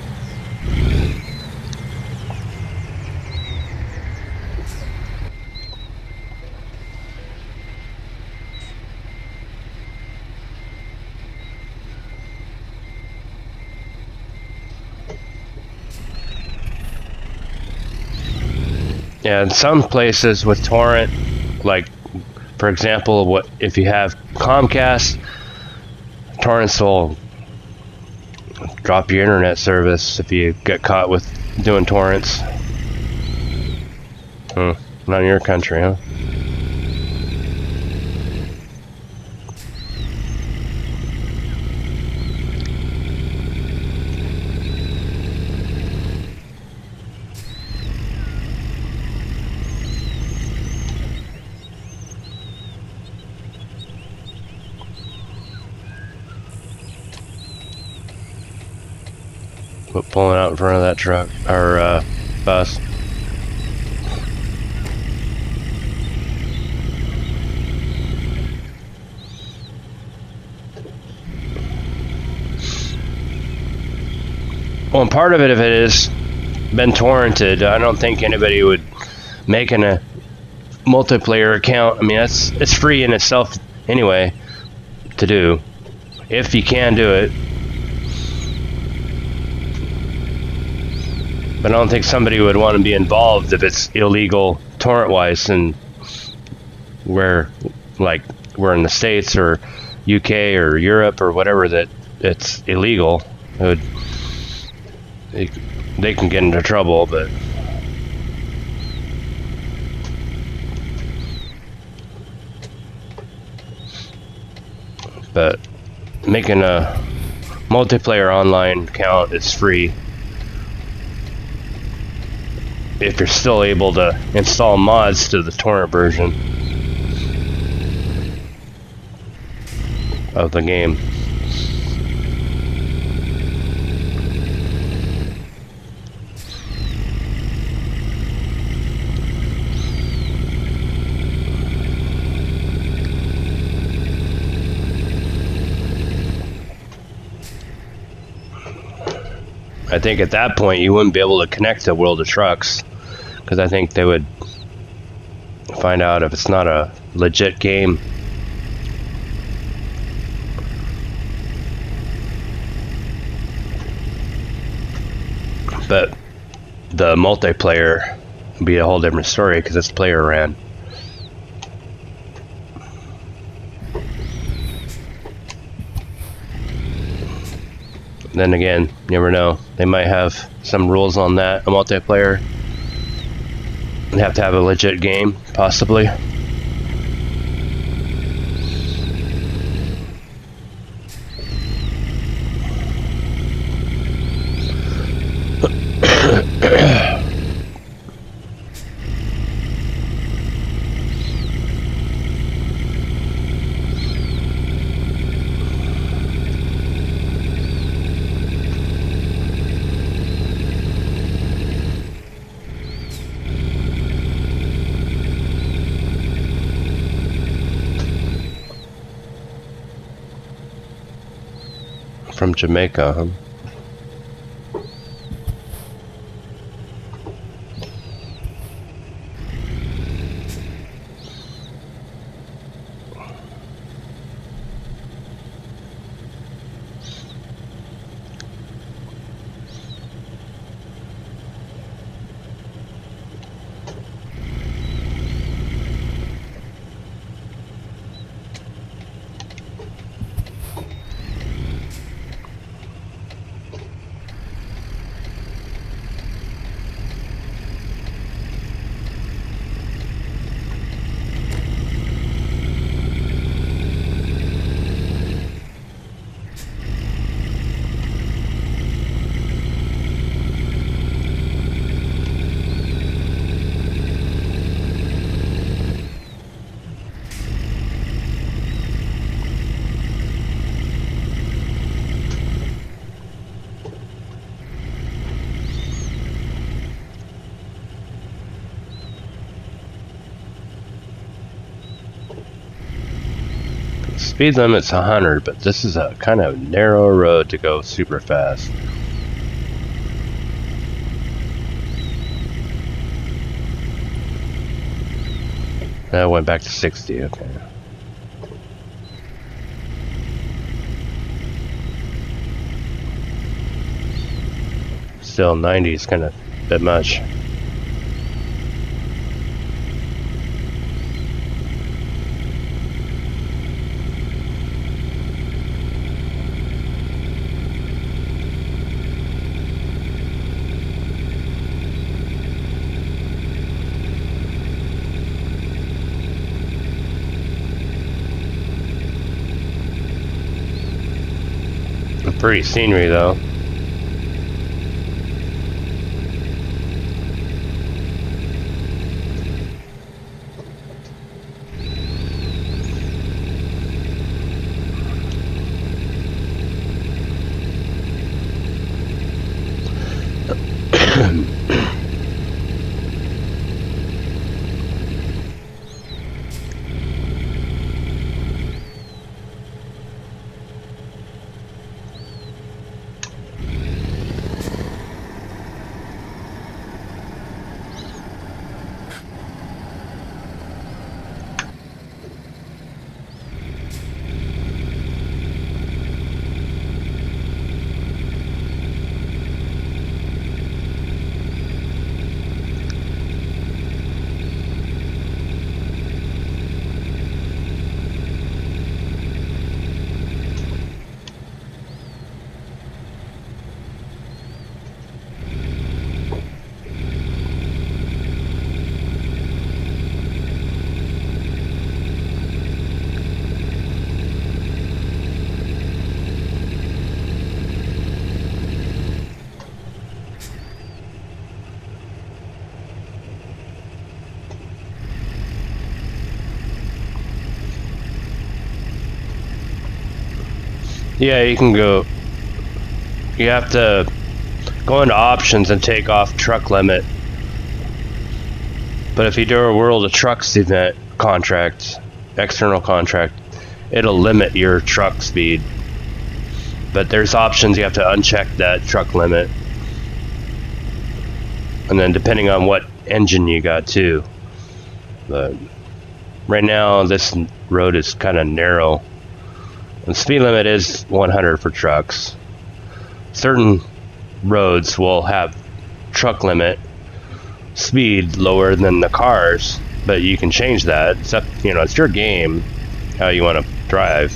And some places with torrent, like for example, what if you have Comcast, torrents will drop your internet service if you get caught with doing torrents. Not in your country, huh? Quit pulling out in front of that truck or bus. Well, and part of it, if it has been torrented, I don't think anybody would make a multiplayer account. I mean, it's free in itself anyway to do, if you can do it. But I don't think somebody would want to be involved if it's illegal torrent-wise, and where, like, we're in the States or UK or Europe or whatever, that it's illegal. They can get into trouble, but making a multiplayer online account is free if you're still able to install mods to the torrent version of the game. I think at that point you wouldn't be able to connect to World of Trucks, because I think they would find out if it's not a legit game. But the multiplayer would be a whole different story because it's player ran. Then again, you never know. They might have some rules on that. A multiplayer, you have to have a legit game, possibly. From Jamaica, huh? Speed limit's 100, but this is a kind of narrow road to go super fast. That went back to 60, okay. Still 90 is kind of a bit much. Pretty scenery though. Yeah, you can go. You have to go into options and take off truck limit. But if you do a World of Trucks event contract, external contract, it'll limit your truck speed. But there's options, you have to uncheck that truck limit. And then depending on what engine you got too. But right now this road is kind of narrow. The speed limit is 100 for trucks. Certain roads will have truck limit speed lower than the cars, but you can change that. It's up, you know, it's your game how you want to drive.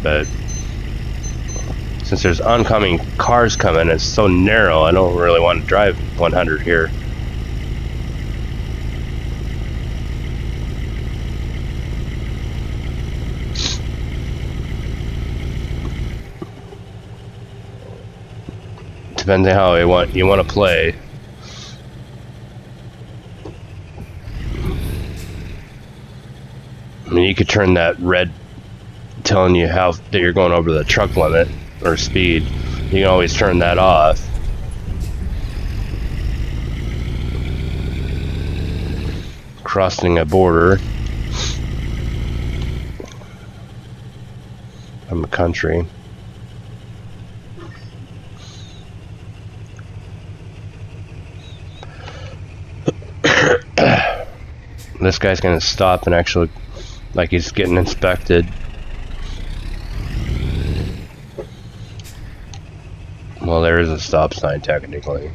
But since there's oncoming cars coming, it's so narrow, I don't really want to drive 100 here. Depends on how you want to play. I mean, you could turn that red telling you how that you're going over the truck limit or speed. You can always turn that off. Crossing a border from a country. This guy's gonna stop and actually, like he's getting inspected. Well, there is a stop sign technically.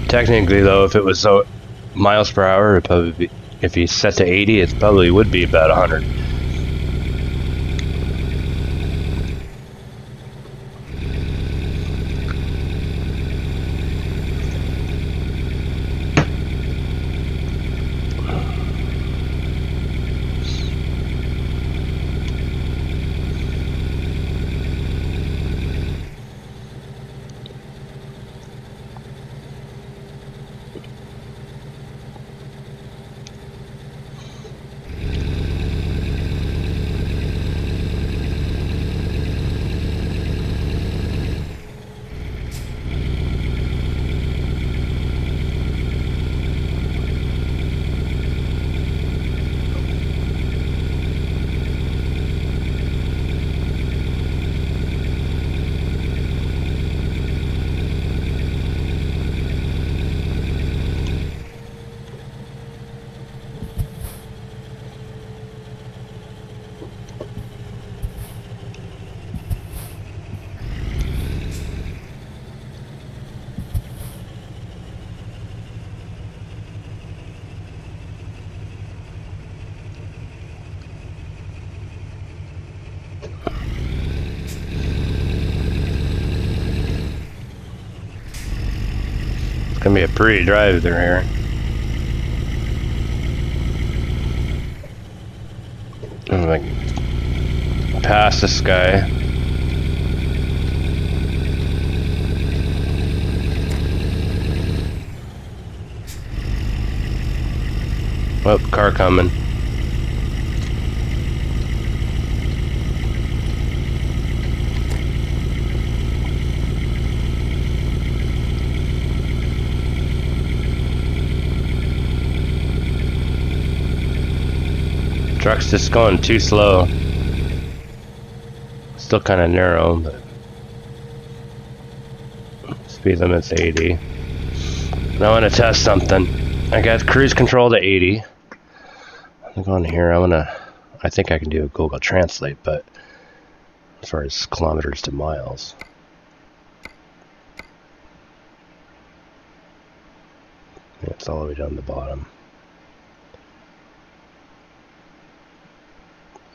Technically, though, if it was so miles per hour, it'd probably be, if you set to 80, it probably would be about 100. gonna be a pretty drive through here. I'm like past this guy. Oh, car coming. Truck's just going too slow. Still kind of narrow, but speed limit's 80. And I want to test something. I got cruise control to 80. I'm going here. I think I can do a Google Translate, but as far as kilometers to miles. Yeah, it's all the way down the bottom.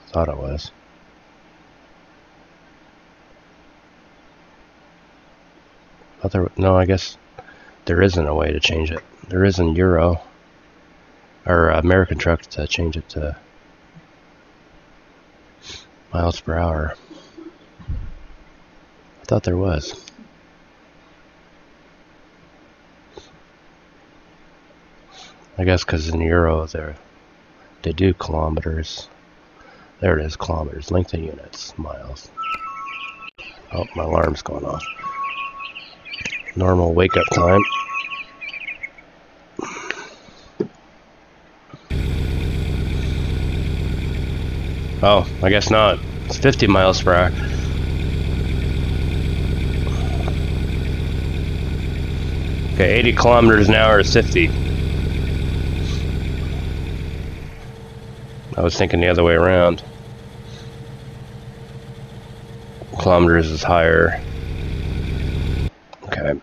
Thought it was. No, I guess there isn't a way to change it. There is in Euro or American truck to change it to miles per hour. I thought there was. I guess because in Euro they do kilometers. There it is, kilometers, length of units, miles. Oh, my alarm's going off. Normal wake up time. Oh, I guess not. It's 50 miles per hour. Okay, 80 kilometers an hour is 50. I was thinking the other way around. Kilometers is higher. Okay.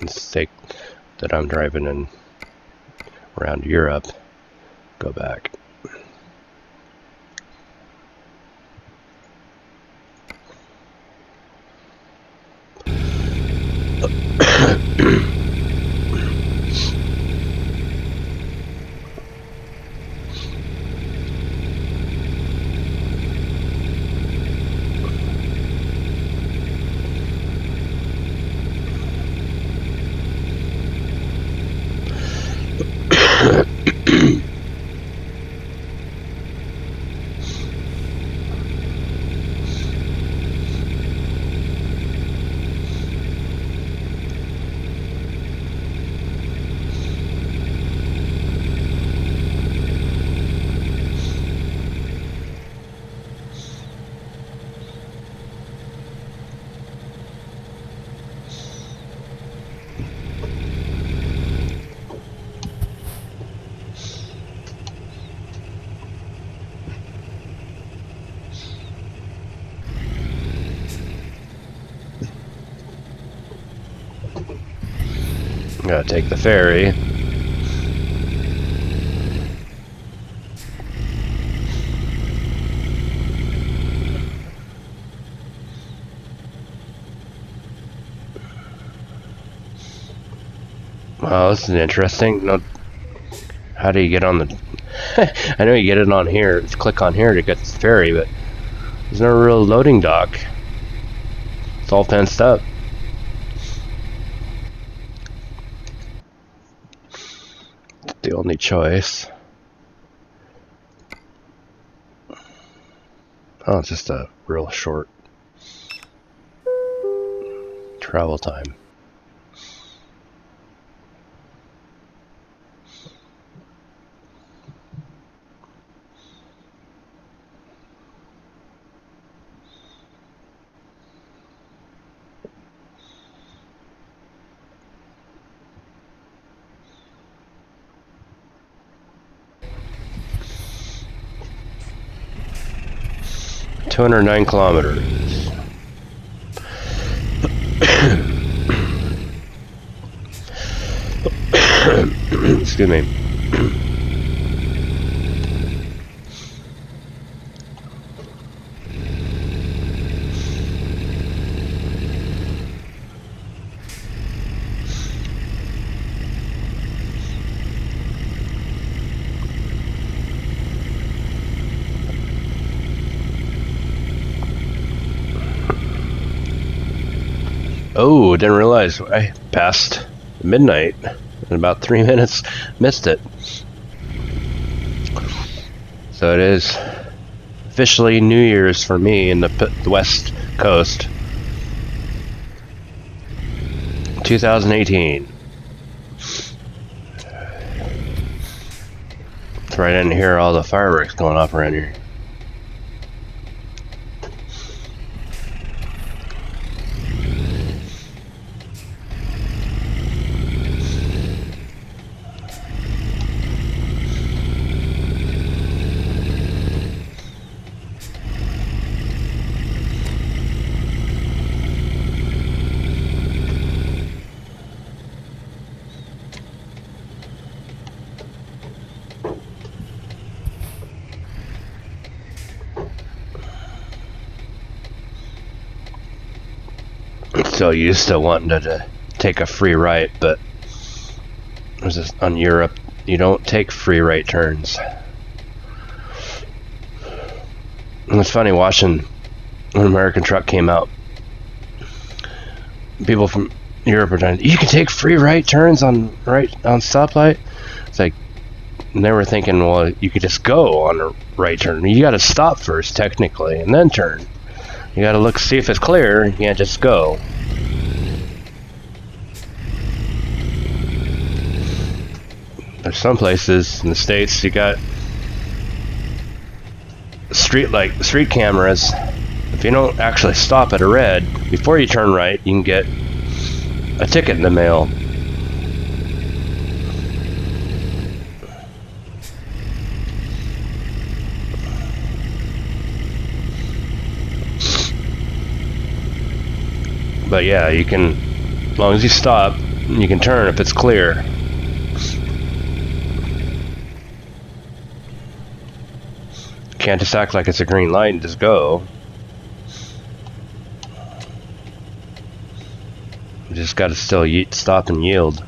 Let's take that I'm driving in around Europe. Go back. Gotta take the ferry. Wow, this is interesting. No, how do you get on the... I know you get it on here. Just click on here to get to the ferry, but there's no real loading dock. It's all fenced up. The only choice. Oh, it's just a real short travel time. $209 kilometers. Excuse me. Oh, didn't realize I passed midnight in about 3 minutes. Missed it. So it is officially New Year's for me in the West Coast. 2018. That's right, I didn't hear all the fireworks going off around here. So used to wanting to take a free right, but there's this, on Europe, you don't take free right turns. And it's funny watching when American Truck came out. People from Europe are trying. You can take free right turns on stoplight. It's like, and they were thinking, well, you could just go on a right turn. You got to stop first, technically, and then turn. You got to look, see if it's clear. You can't just go. There's some places in the States you got street cameras. If you don't actually stop at a red before you turn right, you can get a ticket in the mail. But yeah, you can, as long as you stop, you can turn if it's clear. Can't just act like it's a green light and just go. You just got to still stop and yield.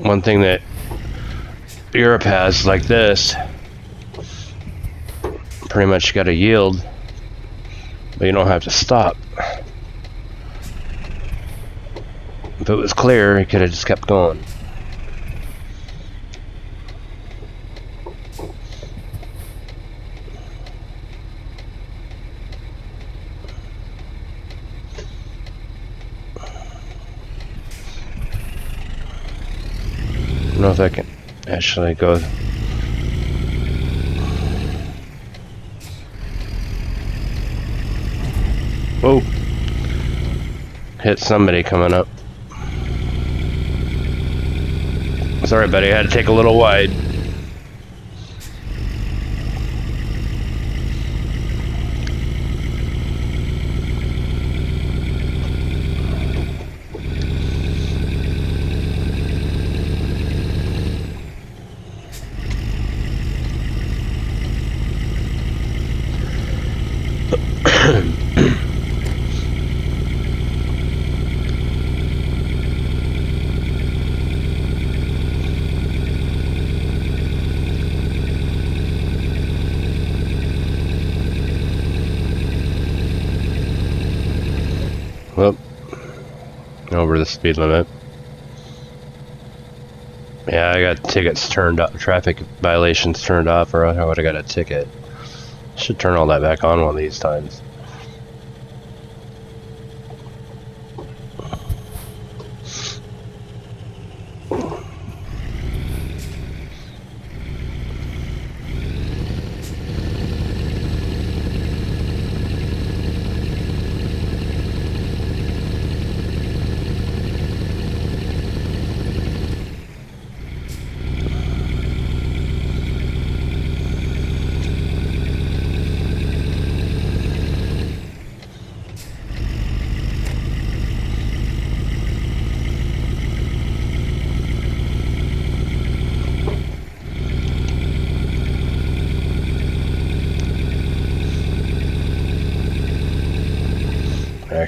One thing that Europe has like this, pretty much you got to yield, but you don't have to stop. If it was clear, you could have just kept going. I don't know if I can actually go. Whoa! Hit somebody coming up. Sorry, buddy. I had to take a little wide. Well, over the speed limit. Yeah, I got tickets turned off, traffic violations turned off, or I would have got a ticket. Should turn all that back on one of these times.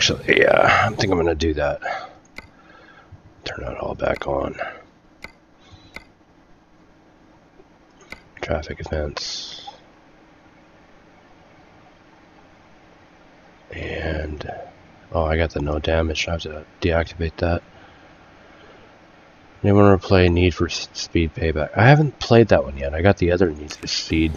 Actually, yeah, I think I'm gonna do that. Turn it all back on. Traffic events. And oh, I got the no damage. I have to deactivate that. Anyone want to play Need for Speed Payback? I haven't played that one yet. I got the other Need for Speed.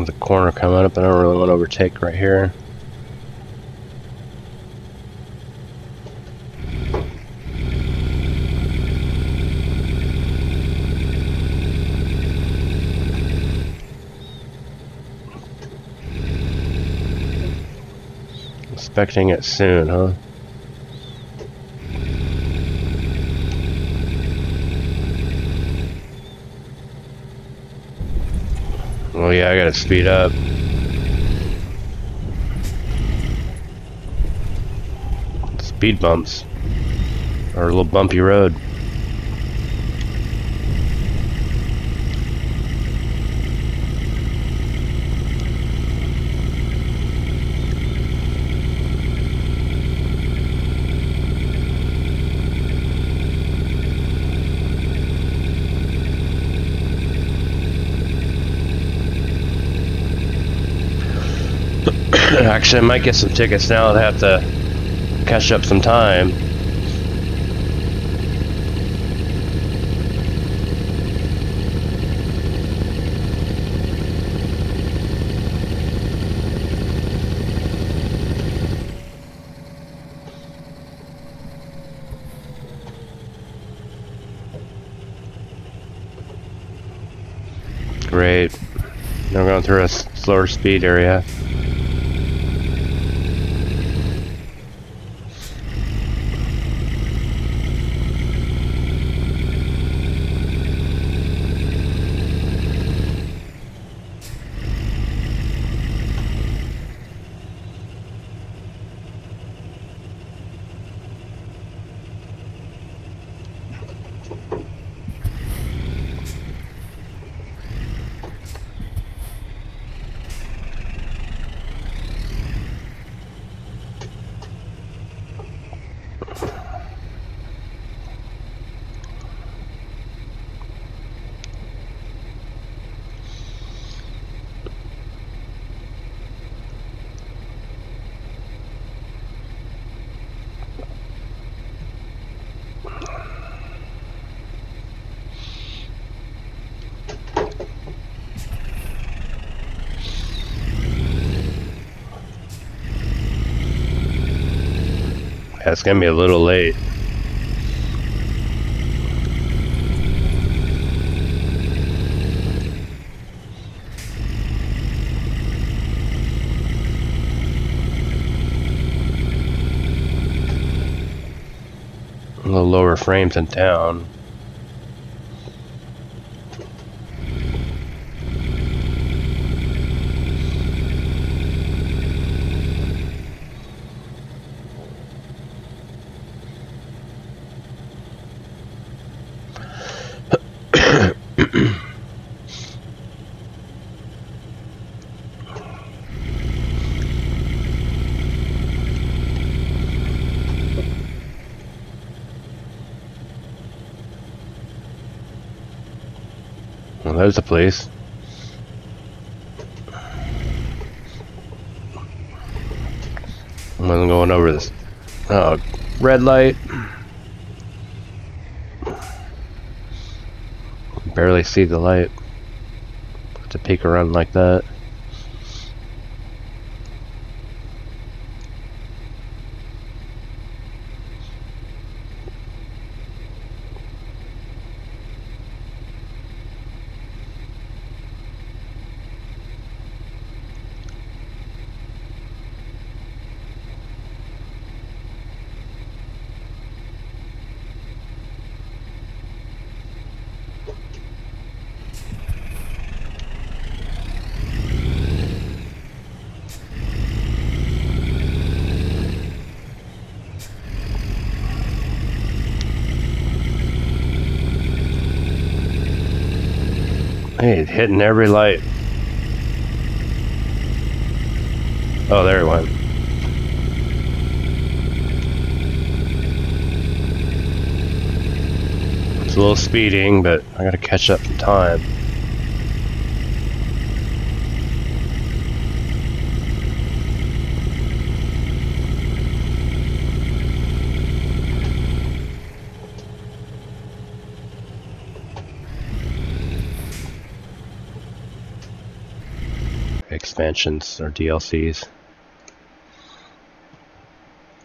The corner coming up, and I don't really want to overtake right here. Expecting it soon, huh? Well, yeah, I gotta speed up. Speed bumps. Or a little bumpy road. Actually, I might get some tickets now and have to catch up some time. Great. Now we're going through a slower speed area. Yeah, it's gonna be a little late. A little lower frames in town. Well, there's the police. I'm going over this. Oh, red light. Barely see the light. Have to peek around like that. Hey, hitting every light. Oh, there it went. It's a little speeding, but I gotta catch up in time. Expansions or DLCs.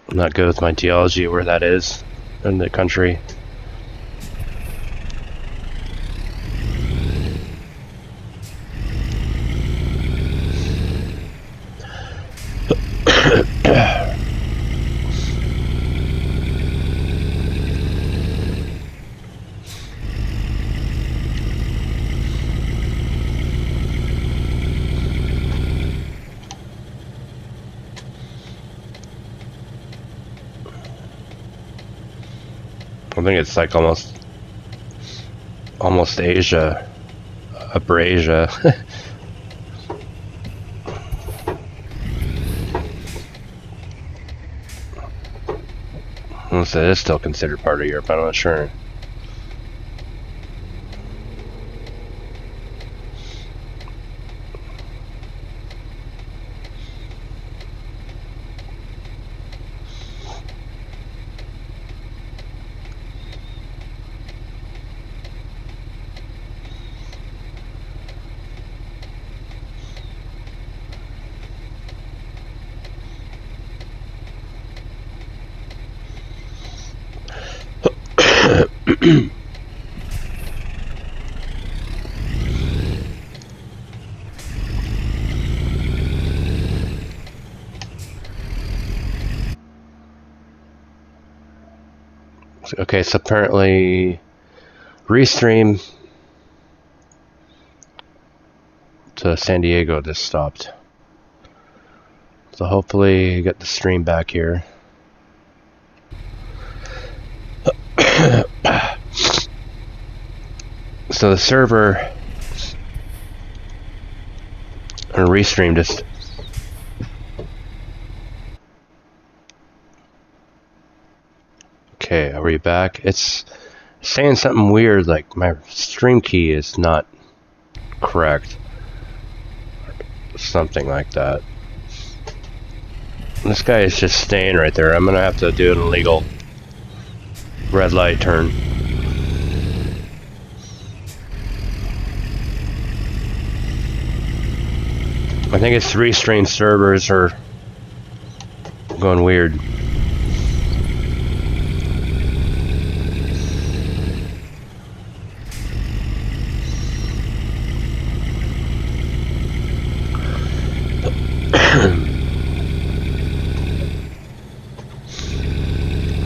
I'm not good with my geology where that is in the country. I think it's like almost Asia, Upper Asia. Unless it is still considered part of Europe, I'm not sure. Okay, so apparently Restream to San Diego just stopped. So hopefully get the stream back here. So the server and Restream just okay, are we back? It's saying something weird, like my stream key is not correct. Something like that. This guy is just staying right there. I'm gonna have to do an illegal red light turn. I think it's Restream servers are going weird.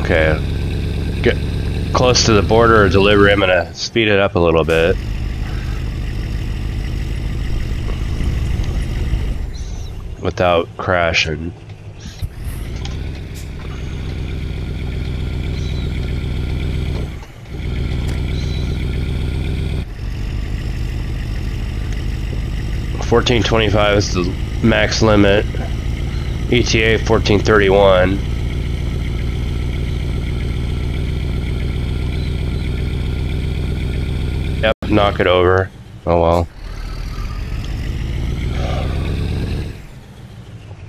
Okay, get close to the border of delivery. I'm gonna speed it up a little bit. Without crashing. $14.25 is the max limit. ETA $14.31. Yep, knock it over. Oh well.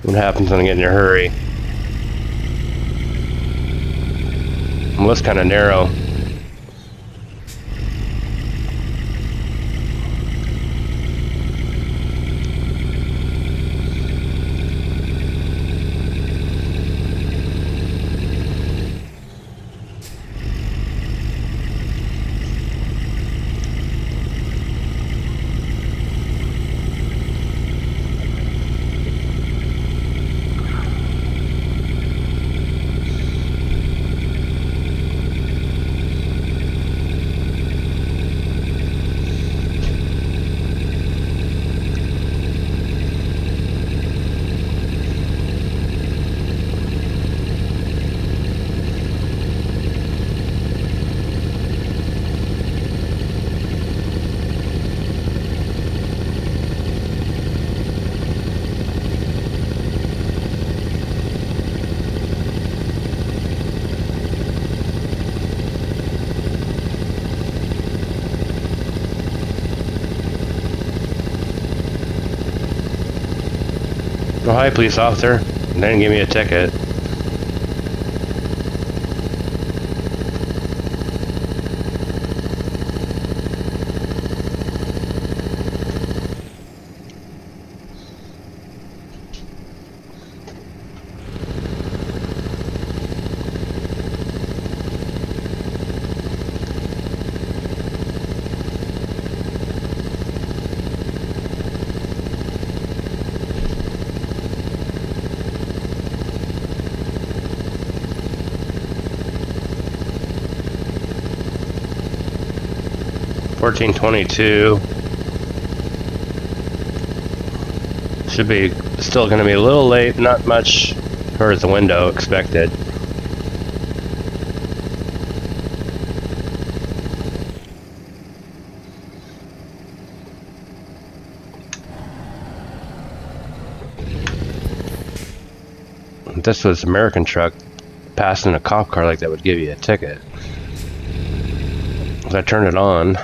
What happens when I get in a hurry? Well, that's kind of narrow. Oh, hi, police officer. They didn't give me a ticket. $14.22. Should be still going to be a little late, not much towards the window expected. If this was American truck passing a cop car like that would give you a ticket. If I turn it on.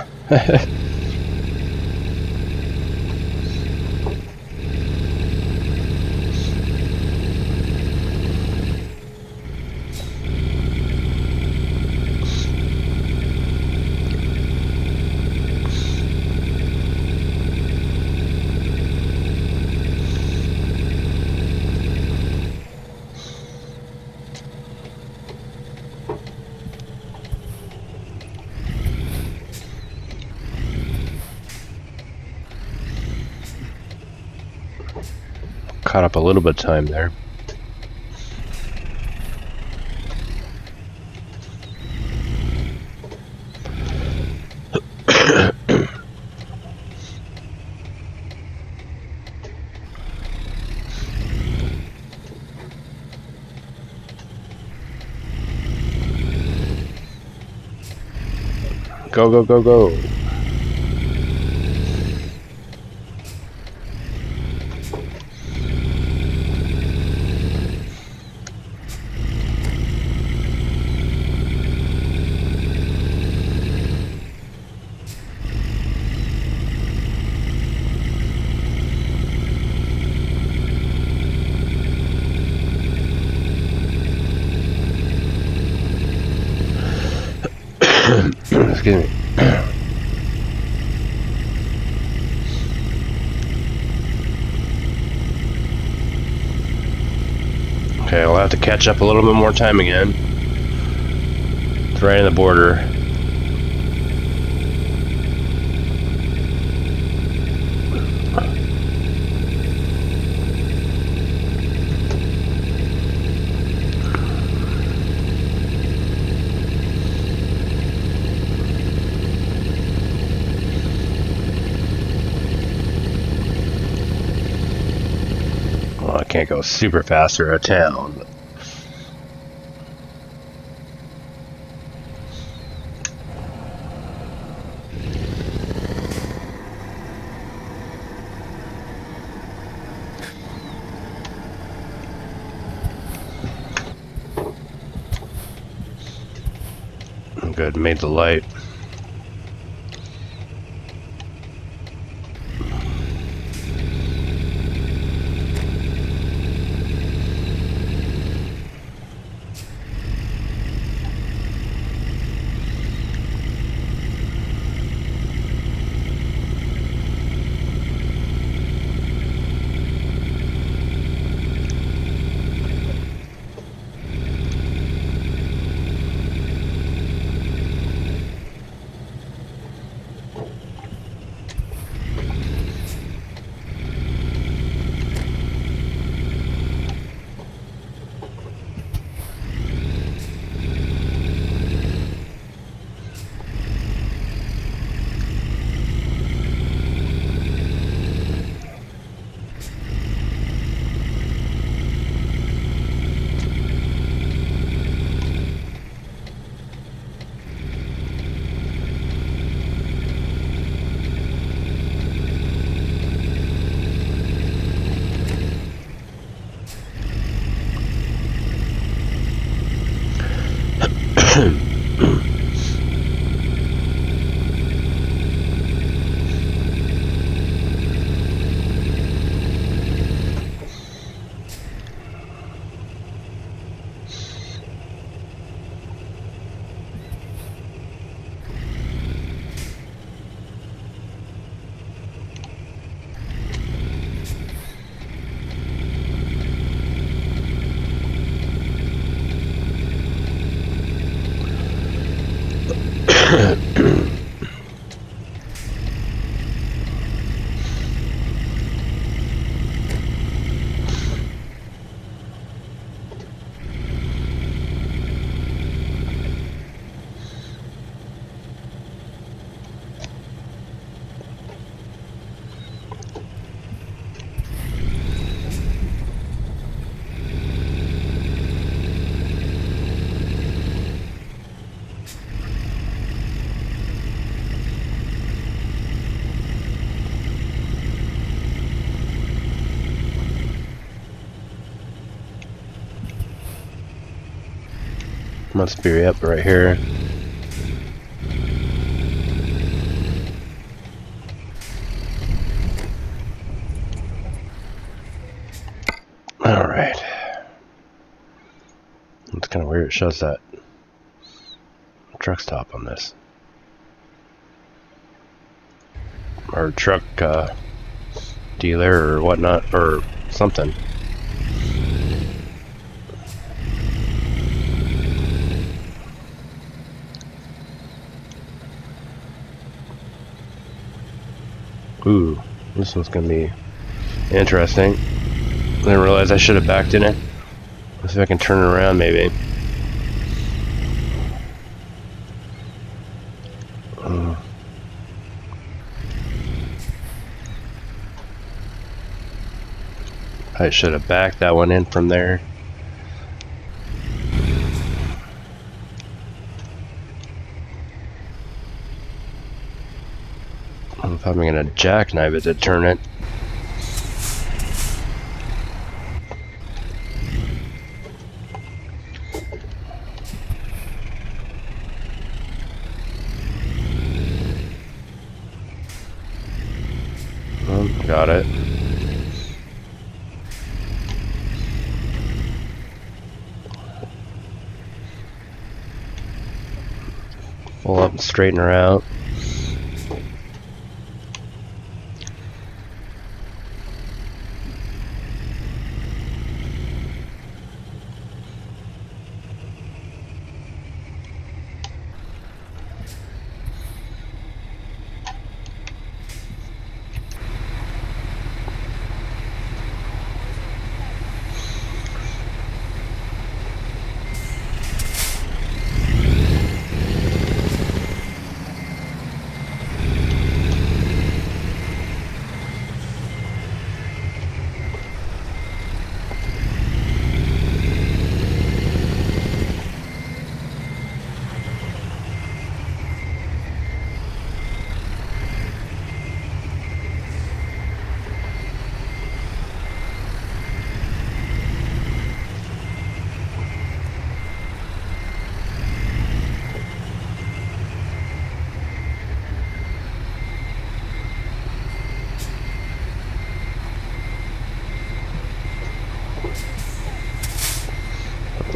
caught up a little bit of time there. Go, go, go, go. Excuse me. Okay, we'll have to catch up a little bit more time again. It's right on the border. I can't go super fast through a town. But I'm good, made the light. Must be up right here. Alright. It's kind of weird. It shows that truck stop on this. Or truck dealer or whatnot, or something. Ooh, this one's gonna be interesting. didn't realize I should have backed in it. Let's see if I can turn it around maybe. I should have backed that one in from there. I'm probably gonna jackknife it to turn it. Got it. Pull up and straighten her out.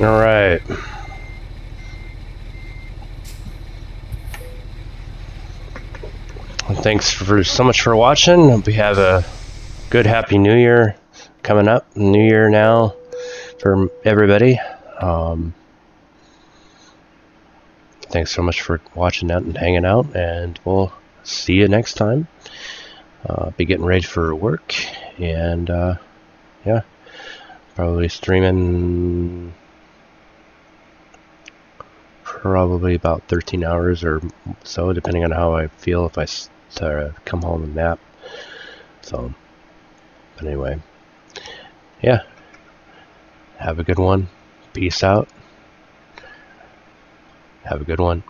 All right. Well, thanks so much for watching. Hope you have a good Happy New Year coming up. New Year now for everybody. Thanks so much for watching out and hanging out, and we'll see you next time. Be getting ready for work, and yeah, probably streaming probably about 13 hours or so, depending on how I feel if I come home and nap. So, but anyway, yeah, have a good one. Peace out. Have a good one.